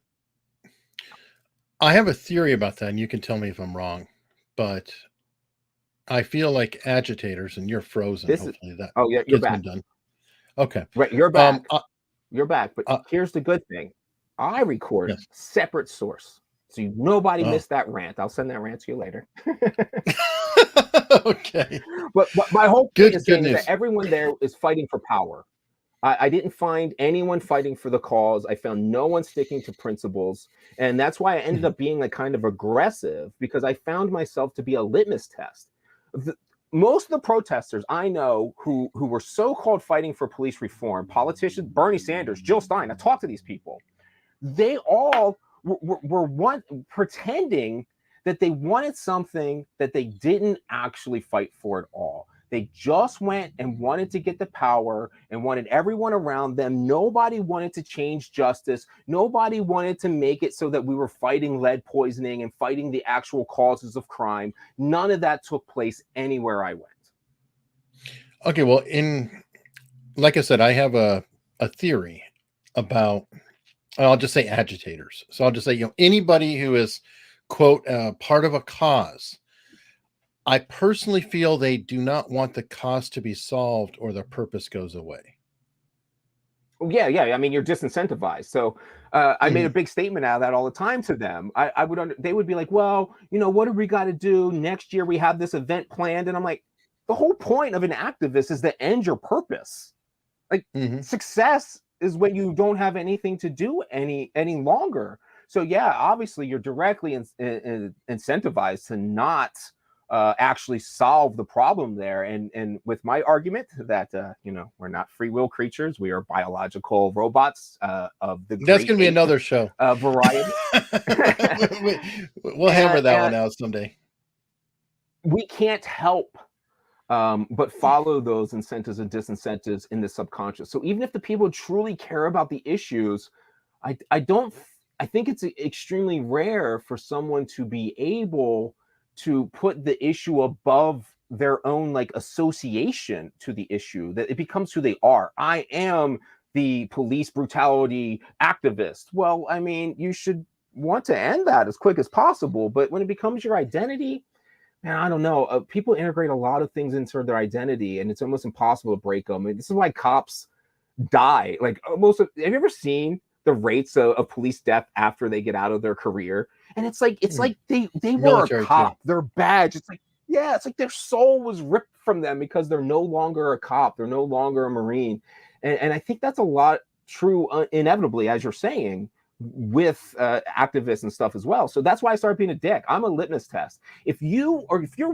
Speaker 1: I have a theory about that, and you can tell me if I'm wrong, but I feel like agitators, and you're frozen. Hopefully that
Speaker 2: you're back.
Speaker 1: Done. Okay,
Speaker 2: right, you're back. You're back. But here's the good thing: I record separate source, so nobody missed that rant. I'll send that rant to you later.
Speaker 1: Okay,
Speaker 2: but my whole point is saying that everyone there is fighting for power. I didn't find anyone fighting for the cause. I found no one sticking to principles. And that's why I ended up being like kind of aggressive, because I found myself to be a litmus test. Most of the protesters I know who were so-called fighting for police reform, politicians, Bernie Sanders, Jill Stein, I talked to these people. They all were pretending that they wanted something that they didn't actually fight for at all. They just went and wanted to get the power and wanted everyone around them. Nobody wanted to change justice. Nobody wanted to make it so that we were fighting lead poisoning and fighting the actual causes of crime. None of that took place anywhere I went.
Speaker 1: Okay, well, like I said, I have a theory about, I'll just say agitators. So I'll just say, anybody who is, quote, part of a cause. I personally feel they do not want the cause to be solved or the purpose goes away.
Speaker 2: Yeah. I mean, you're disincentivized. So I made a big statement out of that all the time to them. They would be like, well, what do we got to do next year? We have this event planned. And I'm like, the whole point of an activist is to end your purpose. Like success is when you don't have anything to do any longer. So yeah, obviously you're directly incentivized to not actually solve the problem there. And with my argument that we're not free will creatures, we are biological robots of the
Speaker 1: that's going to be another show
Speaker 2: variety.
Speaker 1: We'll hammer that one out someday.
Speaker 2: We can't help but follow those incentives and disincentives in the subconscious. So even if the people truly care about the issues, I think it's extremely rare for someone to be able to put the issue above their own like association to the issue, that it becomes who they are. I am the police brutality activist. Well, I mean, you should want to end that as quick as possible. But when it becomes your identity, man, I don't know. People integrate a lot of things into their identity, and it's almost impossible to break them. And this is why cops die. Like have you ever seen the rates of police death after they get out of their career? And it's like they were a cop, their badge. It's like their soul was ripped from them because they're no longer a cop, they're no longer a Marine. And I think that's a lot true inevitably, as you're saying, with activists and stuff as well. So that's why I started being a dick. I'm a litmus test. If you're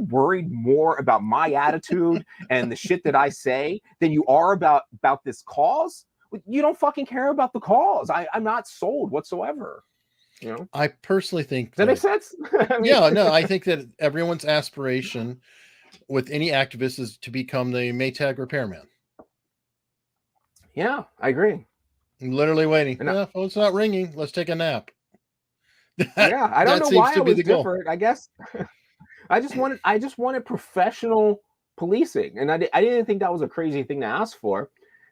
Speaker 2: worried more about my attitude and the shit that I say than you are about this cause, you don't fucking care about the cause. I'm not sold whatsoever. You know,
Speaker 1: I personally think
Speaker 2: does that make sense?
Speaker 1: I mean, yeah, no, I think that everyone's aspiration with any activist is to become the Maytag repairman.
Speaker 2: Yeah, I agree.
Speaker 1: I'm literally waiting.
Speaker 2: And
Speaker 1: Phone's not ringing. Let's take a nap.
Speaker 2: yeah, I don't know
Speaker 1: seems
Speaker 2: why
Speaker 1: to
Speaker 2: I
Speaker 1: be
Speaker 2: was
Speaker 1: the goal.
Speaker 2: different. I guess I just wanted professional policing, and I didn't think that was a crazy thing to ask for,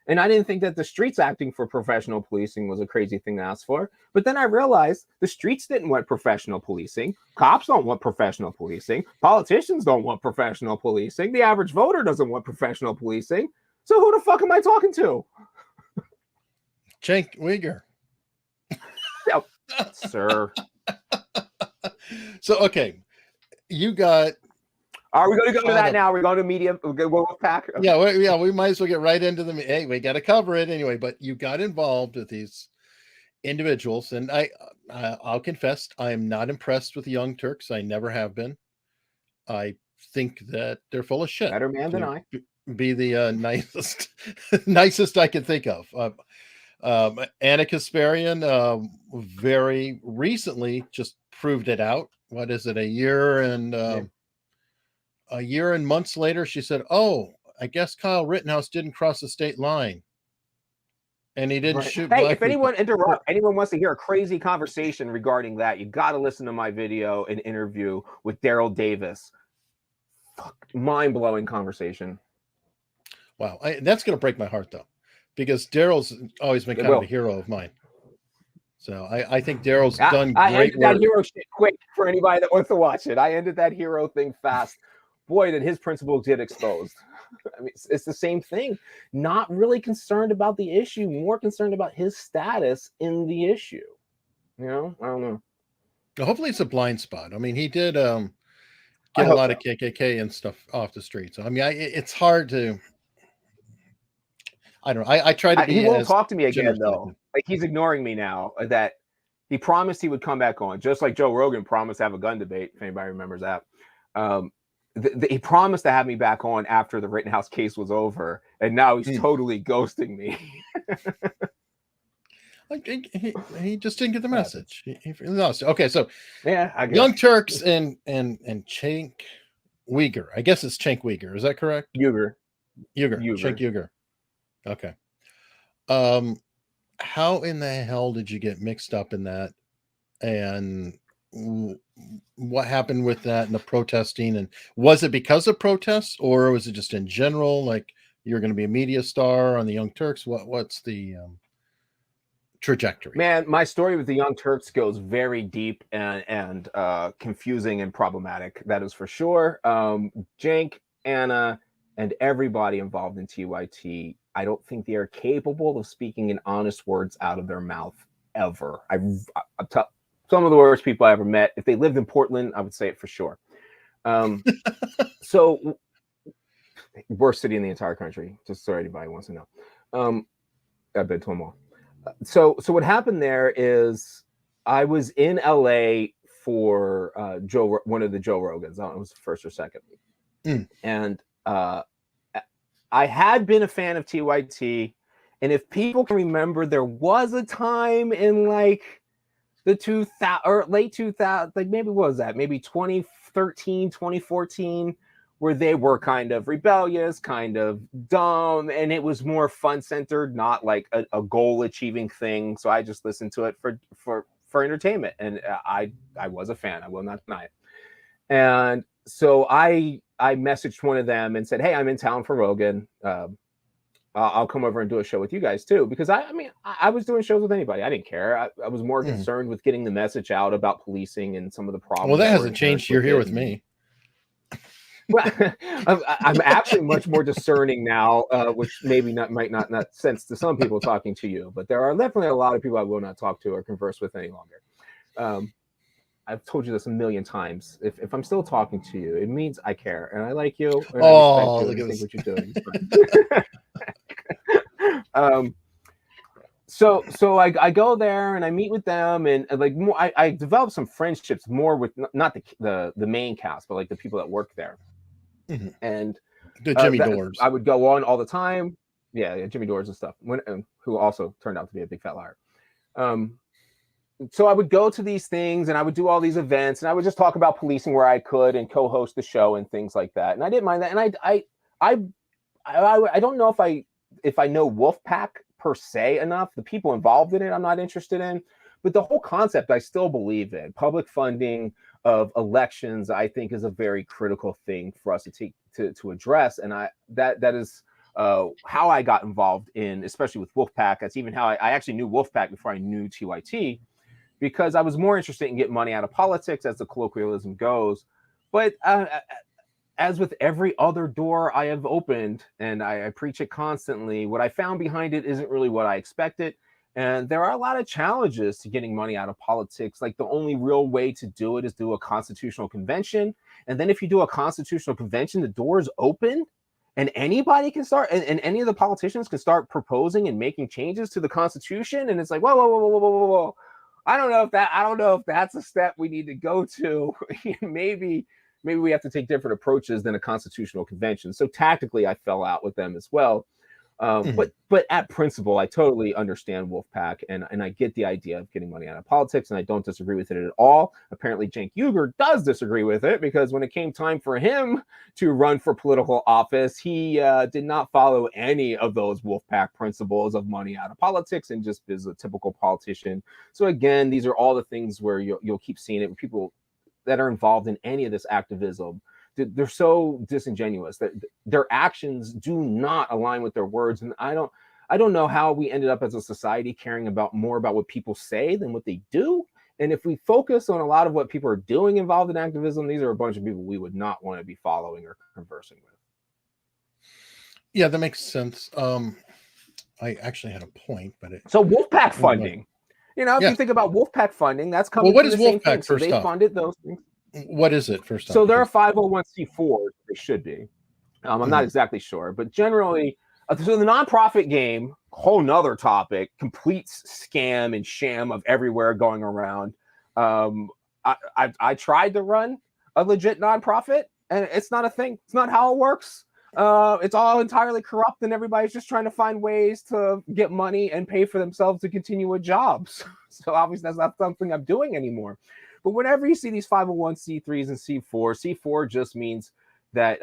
Speaker 2: and I didn't think that the streets acting for professional policing was a crazy thing to ask for. But then I realized the streets didn't want professional policing. Cops don't want professional policing. Politicians don't want professional policing. The average voter doesn't want professional policing. So who the fuck am I talking to?
Speaker 1: Cenk Uygur.
Speaker 2: Oh, sir.
Speaker 1: So, okay. You got...
Speaker 2: Are we going to go to that now? We're going to media pack. Okay.
Speaker 1: Yeah, we might as well get right into the... Hey, we got to cover it anyway. But you got involved with these individuals, and I'll confess, I am not impressed with the Young Turks. I never have been. I think that they're full of shit.
Speaker 2: Better man than I.
Speaker 1: Be the nicest I can think of. Anna Kasparian very recently just proved it out. What is it? A year and months later, she said, "Oh, I guess Kyle Rittenhouse didn't cross the state line, and he didn't shoot."
Speaker 2: Hey, if anyone wants to hear a crazy conversation regarding that, you got to listen to my video and interview with Daryl Davis. Mind-blowing conversation.
Speaker 1: Wow, that's going to break my heart though, because Daryl's always been kind of a hero of mine. So I think Daryl's done great
Speaker 2: I ended
Speaker 1: work.
Speaker 2: That hero shit quick for anybody that wants to watch it. I ended that hero thing fast. Boy, did his principles get exposed. I mean, it's the same thing. Not really concerned about the issue, more concerned about his status in the issue. You know, I don't know.
Speaker 1: Hopefully it's a blind spot. I mean, he did get a lot of KKK and stuff off the street. So I mean, it's hard to... I don't know. I try to be...
Speaker 2: He won't talk to me again, though. Like, he's ignoring me now. That he promised he would come back on, just like Joe Rogan promised to have a gun debate, if anybody remembers that. He promised to have me back on after the Rittenhouse case was over, and now he's totally ghosting me.
Speaker 1: He just didn't get the message. He lost. Okay, so
Speaker 2: yeah, I guess.
Speaker 1: Young Turks and Cenk Uygur. I guess it's Cenk Uygur. Is that correct?
Speaker 2: Uygur.
Speaker 1: Cenk Uygur. Okay. How in the hell did you get mixed up in that? And what happened with that and the protesting? And was it because of protests, or was it just in general? Like, you're going to be a media star on the Young Turks? What's the trajectory?
Speaker 2: Man, my story with the Young Turks goes very deep and confusing and problematic. That is for sure. Cenk, Anna, and everybody involved in TYT, I don't think they are capable of speaking in honest words out of their mouth ever. Some of the worst people I ever met. If they lived in Portland, I would say it for sure. So, worst city in the entire country, just so anybody wants to know. I've been to them all. So what happened there is I was in LA for one of the Joe Rogans. I don't know, it was the first or second. And I had been a fan of TYT, and if people can remember, there was a time in like the 2000 or late 2000, like maybe what was that? Maybe 2013, 2014, where they were kind of rebellious, kind of dumb, and it was more fun-centered, not like a goal-achieving thing. So I just listened to it for entertainment, and I was a fan. I will not deny it. And so I messaged one of them and said, "Hey, I'm in town for Rogan. I'll come over and do a show with you guys too." Because I was doing shows with anybody. I didn't care. I was more concerned with getting the message out about policing and some of the problems.
Speaker 1: Well, that hasn't changed. You're here with me.
Speaker 2: Well, I'm actually much more discerning now, which maybe might not sense to some people talking to you, but there are definitely a lot of people I will not talk to or converse with any longer. I've told you this a million times. If I'm still talking to you, it means I care and I like you. And I respect you and I think what you're doing. so I go there and I meet with them, and like more, I developed some friendships more with not the main cast, but like the people that work there.
Speaker 1: Mhm.
Speaker 2: And
Speaker 1: The Jimmy Dores.
Speaker 2: I would go on all the time. Yeah, Jimmy Dores and stuff. Who also turned out to be a big fat liar. So I would go to these things and I would do all these events and I would just talk about policing where I could and co-host the show and things like that. And I didn't mind that. And I don't know if I know Wolfpack per se enough. The people involved in it, I'm not interested in. But the whole concept, I still believe in. Public funding of elections, I think, is a very critical thing for us to address. And that is how I got involved in, especially with Wolfpack. That's even how I actually knew Wolfpack before I knew TYT, because I was more interested in getting money out of politics, as the colloquialism goes. But as with every other door I have opened, and I preach it constantly, what I found behind it isn't really what I expected. And there are a lot of challenges to getting money out of politics. Like the only real way to do it is do a constitutional convention. And then if you do a constitutional convention, the doors open and anybody can start, and any of the politicians can start proposing and making changes to the Constitution. And it's like, whoa, whoa, whoa, whoa, whoa, whoa, whoa. I don't know if that's a step we need to go to. maybe we have to take different approaches than a constitutional convention. So tactically, I fell out with them as well. But at principle, I totally understand Wolfpack, and I get the idea of getting money out of politics, and I don't disagree with it at all. Apparently, Cenk Uygur does disagree with it, because when it came time for him to run for political office, he did not follow any of those Wolfpack principles of money out of politics and just is a typical politician. So again, these are all the things where you'll keep seeing it with people that are involved in any of this activism. They're so disingenuous that their actions do not align with their words. And I don't know how we ended up as a society caring more about what people say than what they do. And if we focus on a lot of what people are doing involved in activism, these are a bunch of people we would not want to be following or conversing with.
Speaker 1: Yeah, that makes sense. I actually had a point, but
Speaker 2: so Wolfpack funding. If you think about Wolfpack funding, that's coming from the same thing. So they funded those things.
Speaker 1: What is it, first off?
Speaker 2: So they're 501c4. They should be. I'm not exactly sure, but generally, so the nonprofit game, whole nother topic, complete scam and sham of everywhere going around. I tried to run a legit nonprofit, and it's not a thing. It's not how it works. It's all entirely corrupt, and everybody's just trying to find ways to get money and pay for themselves to continue with jobs. So obviously, that's not something I'm doing anymore. But whenever you see these 501c3s and C4 just means that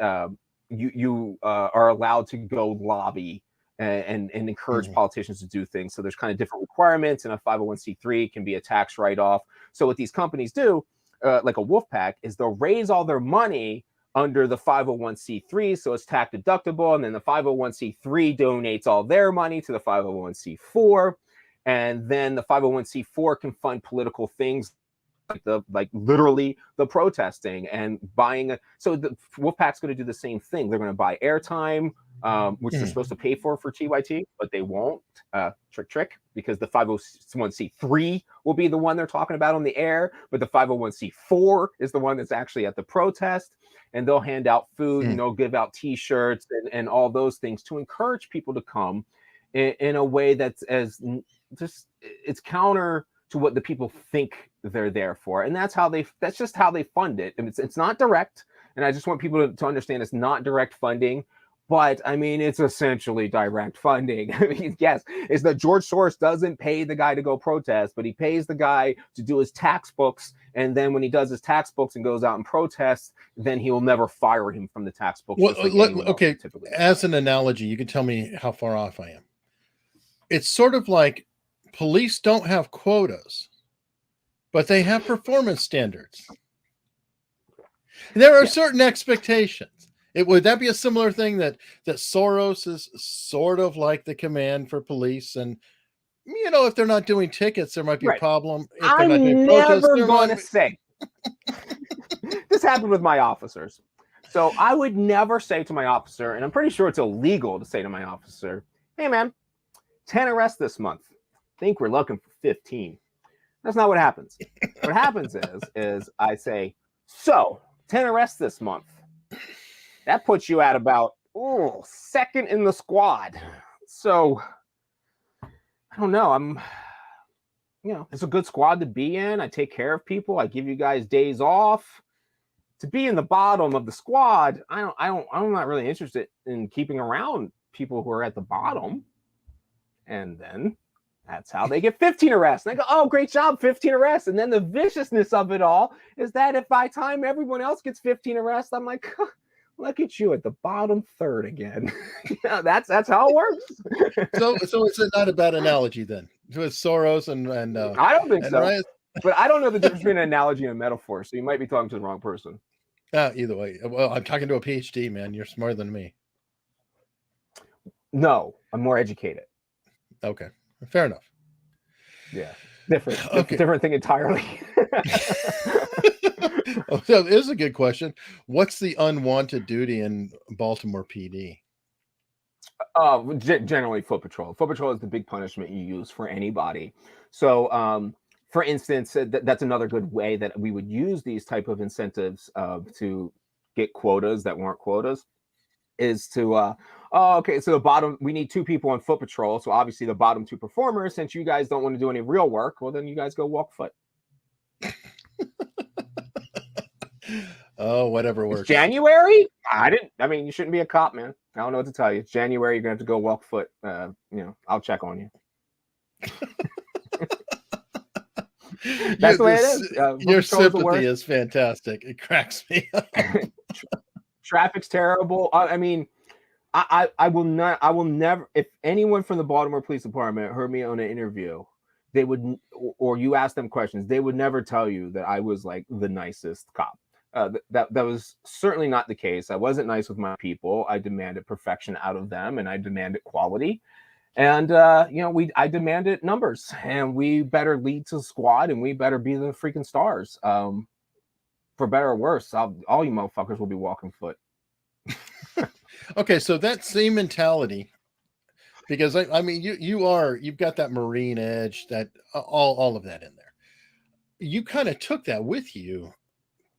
Speaker 2: you are allowed to go lobby and encourage politicians to do things. So there's kind of different requirements, and a 501c3 can be a tax write-off. So what these companies do, like a Wolfpack, is they'll raise all their money under the 501c3, so it's tax deductible, and then the 501c3 donates all their money to the 501c4, and then the 501c4 can fund political things like literally the protesting and buying. So the Wolfpack's going to do the same thing. They're going to buy airtime, which they're supposed to pay for TYT, but they won't. Trick, because the 501c3 will be the one they're talking about on the air, but the 501c4 is the one that's actually at the protest, and they'll hand out food and they'll give out T-shirts and all those things to encourage people to come in a way that's it's counter to what the people think they're there for. And that's just how they fund it. And it's not direct. And I just want people to understand it's not direct funding, but I mean, it's essentially direct funding. I mean, yes, it's that George Soros doesn't pay the guy to go protest, but he pays the guy to do his tax books. And then when he does his tax books and goes out and protests, then he will never fire him from the tax books.
Speaker 1: Well, okay, as an analogy, you can tell me how far off I am. It's sort of like police don't have quotas, but they have performance standards. There are certain expectations. Would that be a similar thing that Soros is sort of like the command for police? And, if they're not doing tickets, there might be a problem. If they're not doing protests,
Speaker 2: never going to say. This happened with my officers. So I would never say to my officer, and I'm pretty sure it's illegal to say to my officer, hey, man, 10 arrests this month. I think we're looking for 15. That's not what happens. What happens is I say, so 10 arrests this month. That puts you at about second in the squad. So I don't know. It's a good squad to be in. I take care of people. I give you guys days off. To be in the bottom of the squad, I'm not really interested in keeping around people who are at the bottom. And then that's how they get 15 arrests. And I go, oh, great job, 15 arrests. And then the viciousness of it all is that if by time everyone else gets 15 arrests, I'm like, look at you at the bottom third again. That's how it works.
Speaker 1: So it's not a bad analogy then with Soros and
Speaker 2: I don't think so.
Speaker 1: riots.
Speaker 2: But I don't know the difference between an analogy and a metaphor. So you might be talking to the wrong person.
Speaker 1: Either way. Well, I'm talking to a PhD, man. You're smarter than me.
Speaker 2: No, I'm more educated.
Speaker 1: Okay, fair enough.
Speaker 2: Yeah, different.
Speaker 1: Okay.
Speaker 2: Different thing entirely.
Speaker 1: So this is a good question. What's the unwanted duty in Baltimore PD?
Speaker 2: Generally foot patrol. Foot patrol is the big punishment you use for anybody. So, for instance, that's another good way that we would use these type of incentives to get quotas that weren't quotas is to okay, so the bottom, we need 2 people on foot patrol. So obviously the bottom 2 performers, since you guys don't want to do any real work, well, then you guys go walk foot.
Speaker 1: Oh, whatever works.
Speaker 2: It's January? I mean, you shouldn't be a cop, man. I don't know what to tell you. It's January. You're going to have to go walk foot. I'll check on you. That's the way it is.
Speaker 1: Your sympathy is fantastic. It cracks me up.
Speaker 2: Traffic's terrible. I mean, I will never, if anyone from the Baltimore Police Department heard me on an interview, they would, or you ask them questions, they would never tell you that I was like the nicest cop. That was certainly not the case. I wasn't nice with my people. I demanded perfection out of them, and I demanded quality. And I demanded numbers, and we better lead to the squad, and we better be the freaking stars. For better or worse, all you motherfuckers will be walking foot.
Speaker 1: Okay, so that same mentality, because I mean, you've got that Marine edge, that all of that in there. You kind of took that with you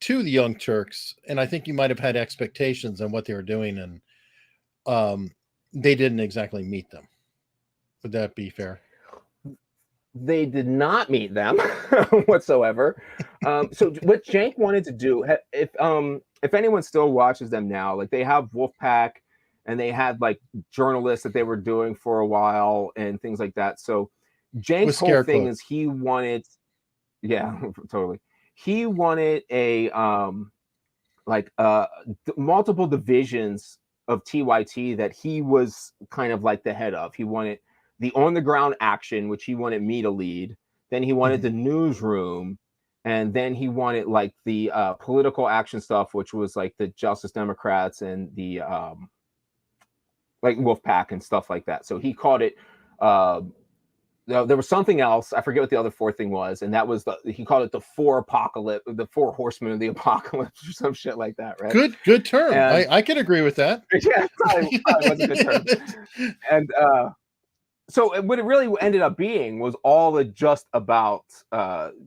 Speaker 1: to the Young Turks, and I think you might have had expectations on what they were doing, and they didn't exactly meet them. Would that be fair?
Speaker 2: They did not meet them whatsoever. So what Jank wanted to do, if anyone still watches them now, like they have Wolfpack, and they had like journalists that they were doing for a while and things like that. So Jank's whole thing is he wanted, yeah, totally. He wanted a multiple divisions of TYT that he was kind of like the head of. He wanted the on the ground action, which he wanted me to lead. Then he wanted the newsroom, and then he wanted like the political action stuff, which was like the Justice Democrats and the like Wolfpack and stuff like that. So he called it. There was something else. I forget what the other 4th thing was, and that was he called it the 4 apocalypse, the 4 horsemen of the apocalypse, or some shit like that, right?
Speaker 1: Good term. And, I can agree with that.
Speaker 2: Yeah, probably was a good term. And so what it really ended up being was all just about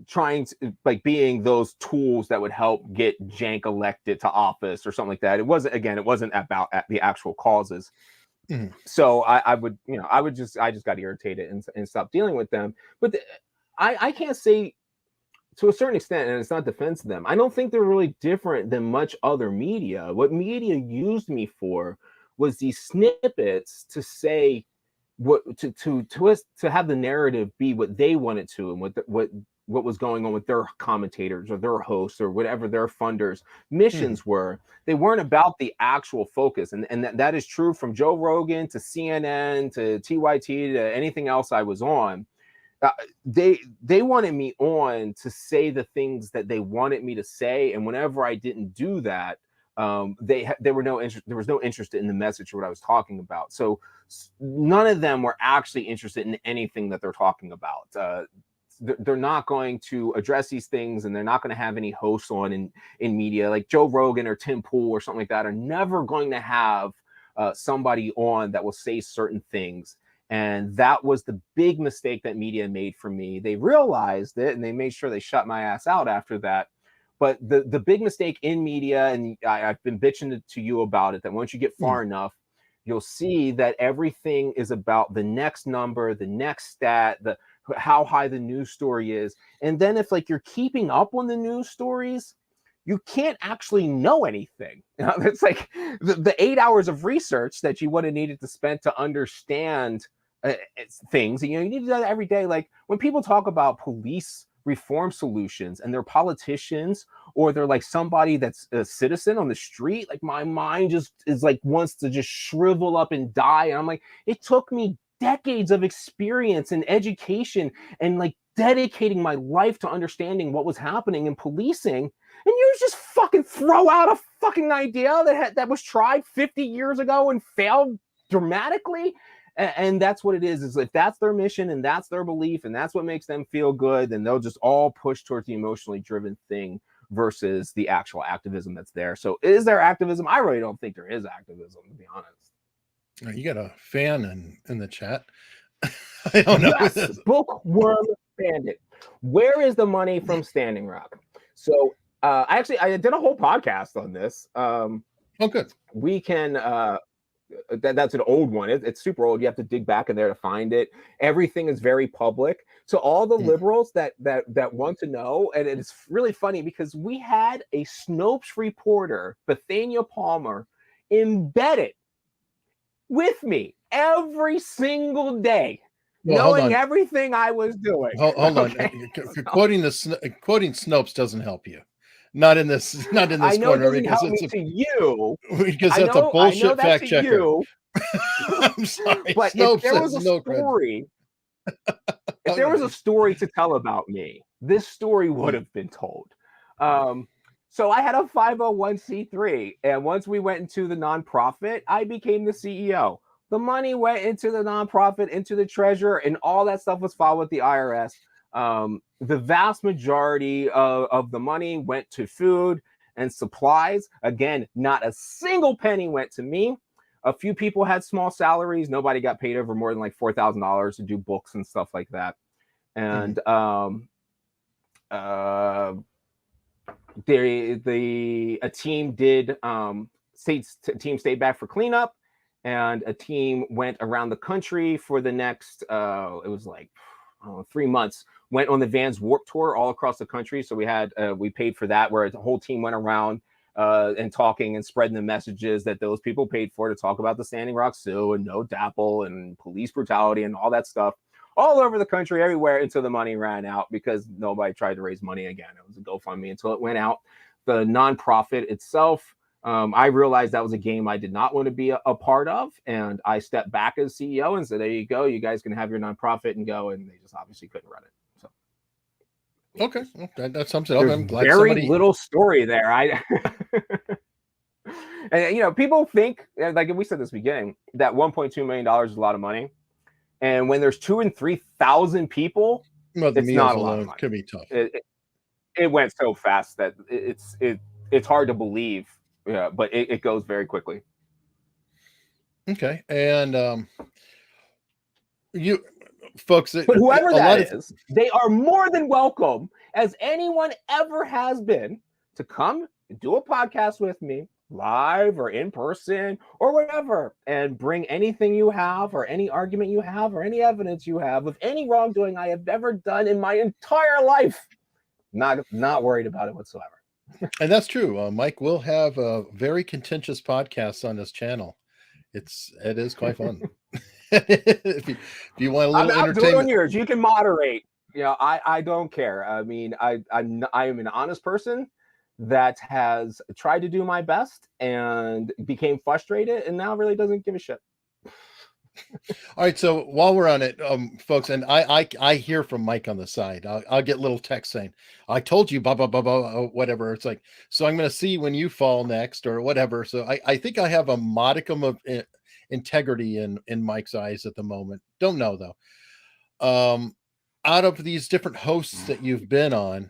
Speaker 2: trying to being those tools that would help get Jank elected to office or something like that. It wasn't about the actual causes. So I just got irritated and stopped dealing with them. But I can't say, to a certain extent, and it's not defense of them, I don't think they're really different than much other media. What media used me for was these snippets to say to have the narrative be what they wanted to, and what was going on with their commentators or their hosts or whatever their funders' missions were. They weren't about the actual focus. And that is true from Joe Rogan to CNN to TYT to anything else I was on. They wanted me on to say the things that they wanted me to say. And whenever I didn't do that, there was no interest in the message or what I was talking about. So none of them were actually interested in anything that they're talking about. They're not going to address these things, and they're not going to have any hosts on in media like Joe Rogan or Tim Pool or something like that are never going to have somebody on that will say certain things. And that was the big mistake that media made for me. They realized it, and they made sure they shut my ass out after that. But the big mistake in media, and I've been bitching to you about it, that once you get far enough, you'll see that everything is about the next number, the next stat, the how high the news story is. And then if like you're keeping up on the news stories, you can't actually know anything. It's like the 8 hours of research that you would have needed to spend to understand things. You need to do that every day. Like when people talk about police reform solutions and they're politicians or they're like somebody that's a citizen on the street, like my mind just is like wants to just shrivel up and die. And I'm like, it took me decades of experience and education and like dedicating my life to understanding what was happening in policing. And you just fucking throw out a fucking idea that was tried 50 years ago and failed dramatically. And that's what it is if that's their mission and that's their belief and that's what makes them feel good, then they'll just all push towards the emotionally driven thing versus the actual activism that's there. So is there activism? I really don't think there is activism, to be honest.
Speaker 1: You got a fan in the chat. I don't know.
Speaker 2: Yes, Bookworm Bandit. Where is the money from Standing Rock? So I did a whole podcast on this.
Speaker 1: Oh, good.
Speaker 2: We can that's an old one. It's super old. You have to dig back in there to find it. Everything is very public. So all the liberals that want to know, and it's really funny because we had a Snopes reporter, Bethania Palmer, embedded with me every single day, knowing everything I was doing.
Speaker 1: Hold on. Quoting Snopes doesn't help you. Not in this
Speaker 2: I know
Speaker 1: corner
Speaker 2: it doesn't help me to you
Speaker 1: because that's a bullshit fact checker.
Speaker 2: I'm sorry, but if there was a story, if there was a story to tell about me, this story would have been told. So I had a 501c3, and once we went into the nonprofit, I became the CEO. The money went into the nonprofit, into the treasurer, and all that stuff was filed with the IRS. The vast majority of the money went to food and supplies. Again, not a single penny went to me. A few people had small salaries. Nobody got paid over more than like $4,000 to do books and stuff like that. And a team stayed back for cleanup, and a team went around the country for the next it was like 3 months, went on the Vans Warp Tour all across the country. So we paid for that, where the whole team went around and talking and spreading the messages that those people paid for to talk about the Standing Rock Sioux and no DAPL and police brutality and all that stuff all over the country, everywhere, until the money ran out because nobody tried to raise money again. It was a GoFundMe until it went out. The nonprofit itself, I realized that was a game I did not want to be a part of, and I stepped back as CEO and said, there you go, you guys can have your nonprofit and go, and they just obviously couldn't run it. So
Speaker 1: okay, that sums it up. I'm glad
Speaker 2: very little story there. And people think, like we said this beginning, that $1.2 million is a lot of money, and when there's 2,000 and 3,000 people, it's not a lot of money.
Speaker 1: Could be tough.
Speaker 2: It went so fast that it's hard to believe. Yeah, but it goes very quickly.
Speaker 1: Okay, and you folks,
Speaker 2: but whoever that is, they are more than welcome, as anyone ever has been, to come and do a podcast with me, live or in person or whatever, and bring anything you have or any argument you have or any evidence you have of any wrongdoing I have ever done in my entire life. Not worried about it whatsoever.
Speaker 1: And that's true. Mike will have a very contentious podcast on this channel. It is quite fun. if you want a little entertainment,
Speaker 2: do it on yours. You can moderate. I don't care. I mean, I am an honest person that has tried to do my best and became frustrated, and now really doesn't give a shit.
Speaker 1: All right, so while we're on it, folks, and I hear from Mike on the side. I'll get little text saying, "I told you, blah blah blah blah," whatever. It's like, so I'm going to see when you fall next or whatever. So I think I have a modicum of integrity in Mike's eyes at the moment. Don't know though. Out of these different hosts that you've been on,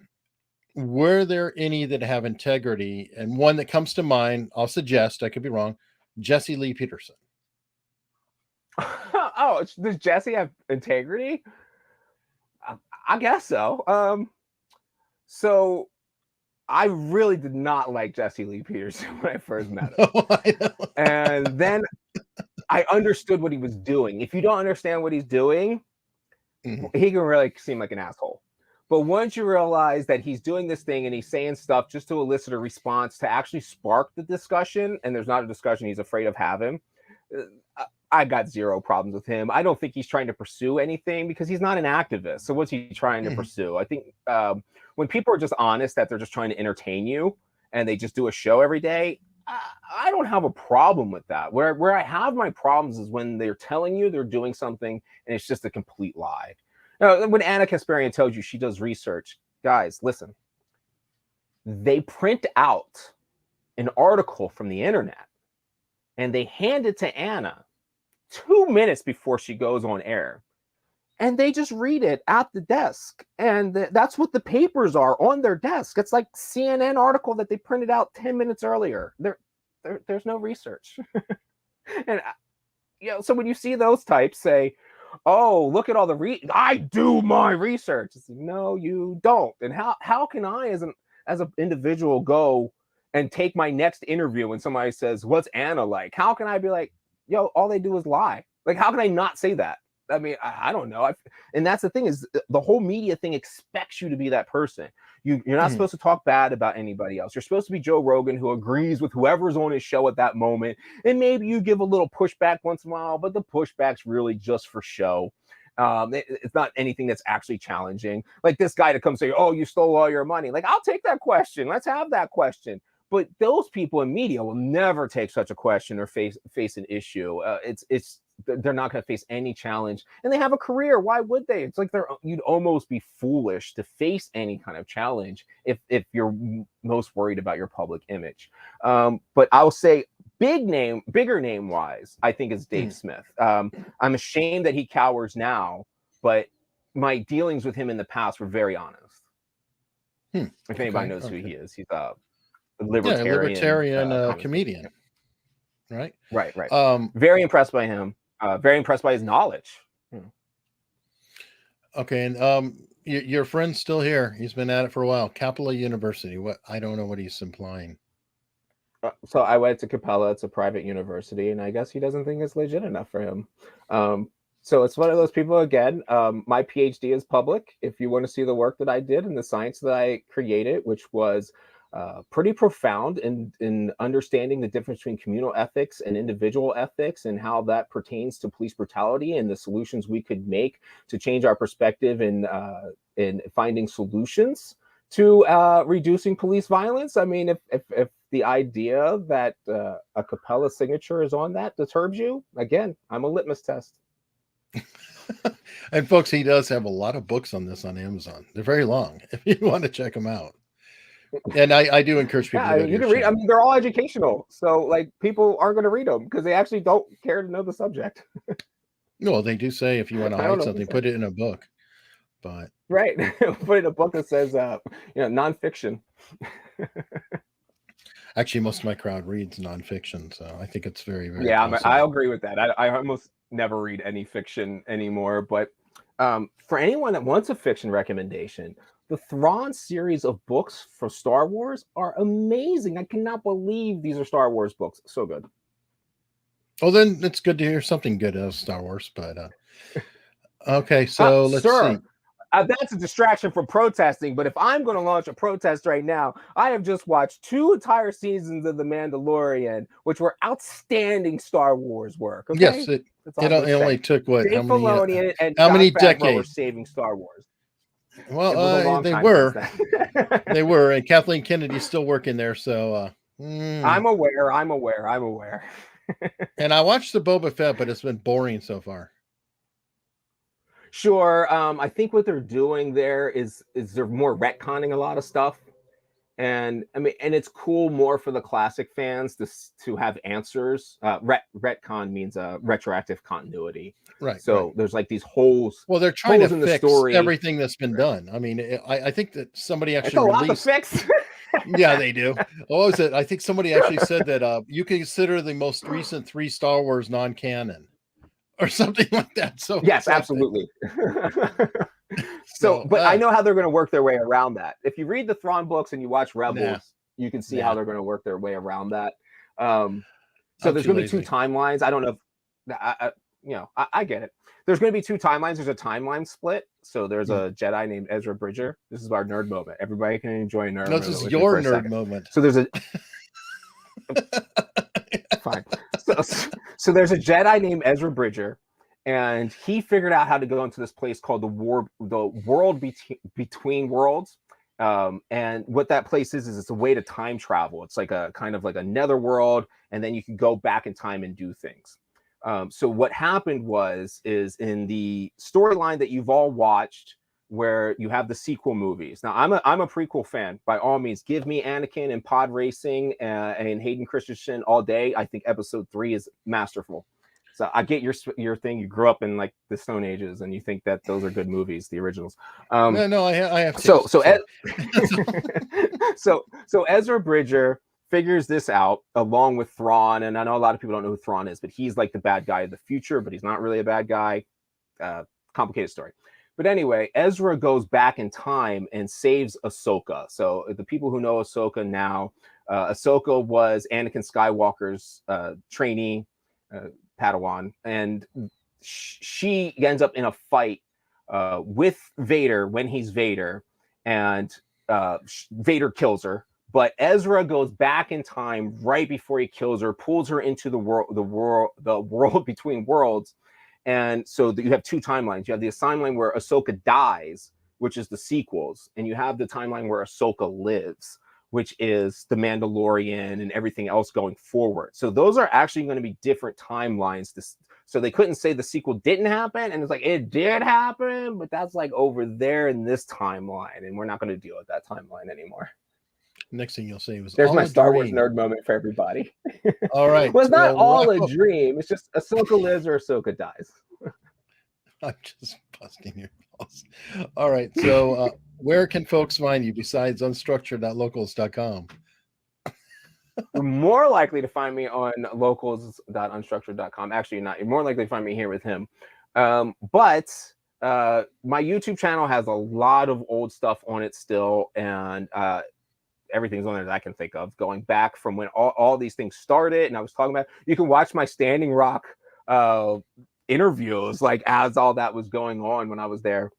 Speaker 1: were there any that have integrity? And one that comes to mind, I'll suggest, I could be wrong, Jesse Lee Peterson.
Speaker 2: Oh, does Jesse have integrity? I guess so. So I really did not like Jesse Lee Peterson when I first met him. And then I understood what he was doing. If you don't understand what he's doing,
Speaker 1: Mhm.
Speaker 2: he can really seem like an asshole. But once you realize that he's doing this thing and he's saying stuff just to elicit a response to actually spark the discussion, and there's not a discussion he's afraid of having, I got zero problems with him. I don't think he's trying to pursue anything because he's not an activist. So what's he trying to pursue? I think when people are just honest that they're just trying to entertain you and they just do a show every day, I don't have a problem with that. Where I have my problems is when they're telling you they're doing something and it's just a complete lie. Now, when Anna Kasparian tells you she does research, guys, listen. They print out an article from the internet and they hand it to Anna 2 minutes before she goes on air. And they just read it at the desk. And that's what the papers are on their desk. It's like CNN article that they printed out 10 minutes earlier. There's no research. And so when you see those types say, oh, look at all the I do my research. It's like, no, you don't. And how can I as an individual go and take my next interview when somebody says, what's Anna like? How can I be like, yo, all they do is lie? Like, how can I not say that? I mean, I don't know. And that's the thing is the whole media thing expects you to be that person. You're not supposed to talk bad about anybody else. You're supposed to be Joe Rogan who agrees with whoever's on his show at that moment. And maybe you give a little pushback once in a while, but the pushback's really just for show. It's not anything that's actually challenging. Like this guy to come say, oh, you stole all your money. Like, I'll take that question. Let's have that question. But those people in media will never take such a question or face an issue. They're not going to face any challenge, and they have a career. Why would they? It's like you'd almost be foolish to face any kind of challenge if you're most worried about your public image. But I'll say bigger name wise, I think is Dave Smith. I'm ashamed that he cowers now, but my dealings with him in the past were very honest. If anybody knows who he is, he's a libertarian
Speaker 1: comedian. Right.
Speaker 2: Very impressed by him. Very impressed by his knowledge.
Speaker 1: Okay, and your friend's still here. He's been at it for a while. Capella University. What? I don't know what he's implying.
Speaker 2: So I went to Capella. It's a private university, and I guess he doesn't think it's legit enough for him. So it's one of those people. Again, my PhD is public. If you want to see the work that I did and the science that I created, which was pretty profound in understanding the difference between communal ethics and individual ethics and how that pertains to police brutality and the solutions we could make to change our perspective in finding solutions to reducing police violence. I mean, if the idea that a Capella signature is on that disturbs you, again, I'm a litmus test.
Speaker 1: And folks, he does have a lot of books on this on Amazon. They're very long if you want to check them out. And I do encourage people to go to
Speaker 2: you can read. I mean, they're all educational, so like people aren't going to read them because they actually don't care to know the subject.
Speaker 1: No, they do say if you want to hide something, put it in a book. But
Speaker 2: right, put in a book that says nonfiction.
Speaker 1: Actually, most of my crowd reads nonfiction, so I think it's very, very.
Speaker 2: Yeah, I agree with that. I almost never read any fiction anymore. But for anyone that wants a fiction recommendation, the Thrawn series of books for Star Wars are amazing. I cannot believe these are Star Wars books. So good.
Speaker 1: Well, then it's good to hear something good as Star Wars. But okay, so let's see.
Speaker 2: That's a distraction from protesting. But if I'm going to launch a protest right now, I have just watched 2 entire seasons of The Mandalorian, which were outstanding Star Wars work. Okay?
Speaker 1: Yes, it only took what?
Speaker 2: Dave Filoni and
Speaker 1: how
Speaker 2: Jon
Speaker 1: many
Speaker 2: Favreau
Speaker 1: decades?
Speaker 2: were saving Star Wars.
Speaker 1: Well, they were. They were, and Kathleen Kennedy's still working there. So
Speaker 2: I'm aware.
Speaker 1: And I watched the Boba Fett, but it's been boring so far.
Speaker 2: Sure. I think what they're doing there is they're more retconning a lot of stuff. And I mean, and it's cool more for the classic fans to have answers. Retcon means retroactive continuity.
Speaker 1: Right.
Speaker 2: So there's like these holes.
Speaker 1: Well, they're trying to
Speaker 2: in the
Speaker 1: fix
Speaker 2: story.
Speaker 1: Everything that's been done. I mean, I think that somebody actually
Speaker 2: released. A lot to fix.
Speaker 1: Yeah, they do. What was it? I think somebody actually said that you can consider the most recent 3 Star Wars non-canon or something like that. So
Speaker 2: yes, absolutely. But I know how they're going to work their way around that. If you read the Thrawn books and you watch Rebels, you can see how they're going to work their way around that. So there's going to be 2 timelines. I don't know. I get it. There's going to be two timelines. There's a timeline split. So there's a Jedi named Ezra Bridger. This is our nerd moment. Everybody can enjoy nerd.
Speaker 1: No, this is your nerd moment.
Speaker 2: So there's a fine. So there's a Jedi named Ezra Bridger, and he figured out how to go into this place called the world between worlds. And what that place is it's a way to time travel. It's like a kind of like a netherworld, and then you can go back in time and do things. So what happened is in the storyline that you've all watched, where you have the sequel movies. Now, I'm a prequel fan. By all means, give me Anakin and pod racing and Hayden Christensen all day. I think Episode 3 is masterful. So I get your thing. You grew up in like the Stone Ages, and you think that those are good movies, the originals.
Speaker 1: No, I have.
Speaker 2: So Ezra Bridger figures this out along with Thrawn, and I know a lot of people don't know who Thrawn is, but he's like the bad guy of the future, but he's not really a bad guy. Complicated story. But anyway, Ezra goes back in time and saves Ahsoka. So the people who know Ahsoka now, Ahsoka was Anakin Skywalker's trainee, Padawan, and she ends up in a fight with Vader when he's Vader, and Vader kills her. But Ezra goes back in time right before he kills her, pulls her into the world between worlds. And so you have two timelines. You have the timeline where Ahsoka dies, which is the sequels, and you have the timeline where Ahsoka lives, which is the Mandalorian and everything else going forward. So those are actually going to be different timelines. So they couldn't say the sequel didn't happen, and it's like it did happen, but that's like over there in this timeline, and we're not going to deal with that timeline anymore.
Speaker 1: Next thing you'll say was
Speaker 2: there's my Star Wars nerd moment for everybody.
Speaker 1: All right.
Speaker 2: Well, it's not all a dream. It's just Ahsoka lives or Ahsoka dies.
Speaker 1: I'm just busting your balls. All right. So where can folks find you besides unstructured.locals.com?
Speaker 2: You're more likely to find me on locals.unstructured.com. Actually, not. You're more likely to find me here with him. But my YouTube channel has a lot of old stuff on it still, and everything's on there that I can think of, going back from when all these things started. And I was talking about, you can watch my Standing Rock interviews, like as all that was going on when I was there.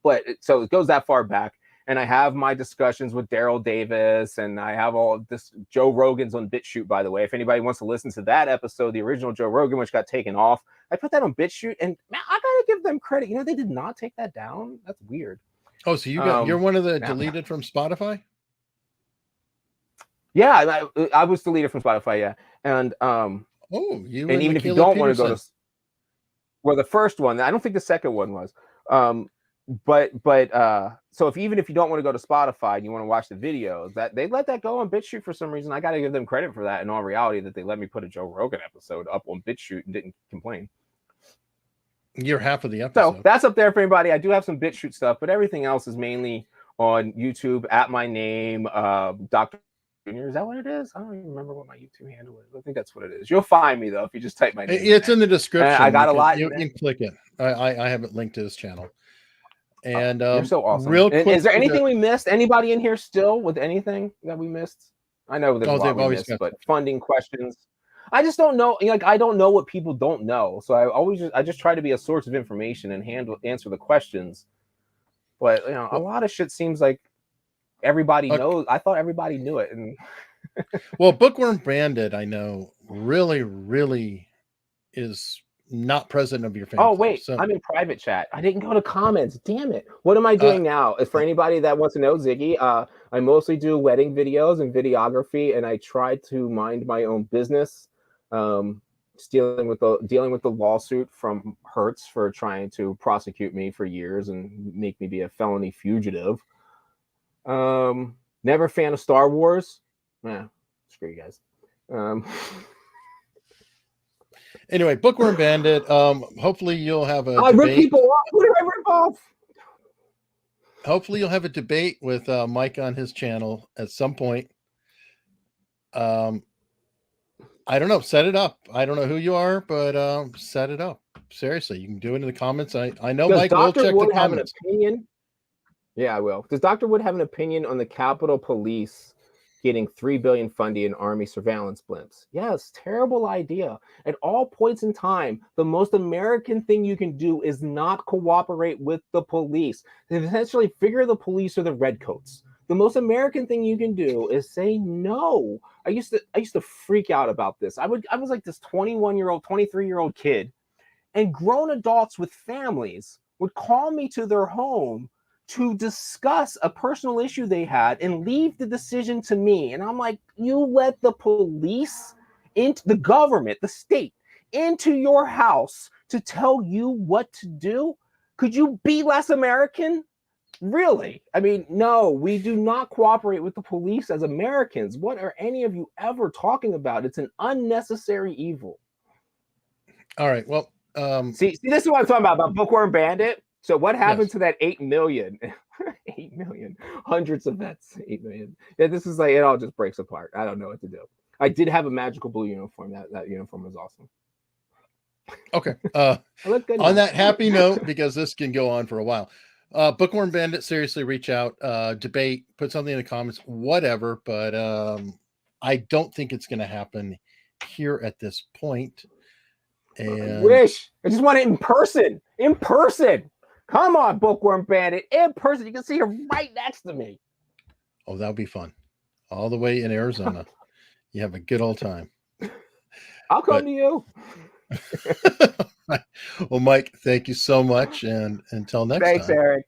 Speaker 2: But so it goes that far back. And I have my discussions with Daryl Davis, and I have all this. Joe Rogan's on BitChute, by the way. If anybody wants to listen to that episode, the original Joe Rogan, which got taken off, I put that on BitChute, and man, I gotta give them credit. You know, they did not take that down. That's weird.
Speaker 1: Oh, so you're one of the deleted from Spotify?
Speaker 2: Yeah, I was deleted from Spotify. Yeah, and and even if you don't want to go to, well, the first one, I don't think the second one was. But so even if you don't want to go to Spotify and you want to watch the videos, that they let that go on BitChute for some reason. I got to give them credit for that. In all reality, that they let me put a Joe Rogan episode up on BitChute and didn't complain.
Speaker 1: You're half of the episode.
Speaker 2: So that's up there for anybody. I do have some BitChute stuff, but everything else is mainly on YouTube at my name, Dr. Junior. Is that what it is? I don't even remember what my YouTube handle is. I think that's what it is. You'll find me though if you just type my name.
Speaker 1: It's in the description.
Speaker 2: I got a lot.
Speaker 1: You can click it. I have it linked to this channel. And
Speaker 2: you're so awesome.
Speaker 1: Real quick,
Speaker 2: is there anything we missed? Anybody in here still with anything that we missed? I know there's a lot we missed, but funding questions. I just don't know. Like, I don't know what people don't know, so I just try to be a source of information and answer the questions. But you know, a lot of shit seems like everybody knows. I thought everybody knew it. And
Speaker 1: well, Bookworm Bandit, I know, really is not president of your family.
Speaker 2: Oh wait, so I'm in private chat. I didn't go to comments. Damn it! What am I doing now? For anybody that wants to know, Ziggy, I mostly do wedding videos and videography, and I try to mind my own business. Dealing with the lawsuit from Hertz for trying to prosecute me for years and make me be a felony fugitive. Never a fan of Star Wars. Screw you guys.
Speaker 1: Anyway, Bookworm Bandit. Hopefully you'll have a
Speaker 2: debate. Rip people off. Who did I rip off?
Speaker 1: Hopefully you'll have a debate with Mike on his channel at some point. I don't know. Set it up. I don't know who you are, but set it up. Seriously, you can do it in the comments. I know Mike will check the comments.
Speaker 2: Have an opinion? Yeah, I will. Does Dr. Wood have an opinion on the Capitol Police getting $3 billion funding in Army surveillance blimps. Yes, terrible idea. At all points in time, the most American thing you can do is not cooperate with the police. Essentially, figure the police are the redcoats. The most American thing you can do is say no. I used to freak out about this. I was like this 21-year-old, 23-year-old kid, and grown adults with families would call me to their home to discuss a personal issue they had and leave the decision to me. And I'm like, you let the police, into the government, the state, into your house to tell you what to do? Could you be less American? Really? I mean, no, we do not cooperate with the police as Americans. What are any of you ever talking about? It's an unnecessary evil.
Speaker 1: All right. Well,
Speaker 2: see, this is what I'm talking about Bookworm Bandit. So what happened to that 8 million? 8 million, hundreds of vets, 8 million. Yeah, this is like, it all just breaks apart. I don't know what to do. I did have a magical blue uniform. That uniform was awesome.
Speaker 1: Okay.
Speaker 2: On
Speaker 1: that happy note, because this can go on for a while. Bookworm Bandit, seriously, reach out, debate, put something in the comments, whatever. But I don't think it's going to happen here at this point. And
Speaker 2: I just want it in person. In person. Come on, Bookworm Bandit. In person. You can see her right next to me.
Speaker 1: Oh, that'll be fun. All the way in Arizona. You have a good old time.
Speaker 2: I'll come to you.
Speaker 1: Well, Mike, thank you so much. And until next time.
Speaker 2: Thanks, Eric.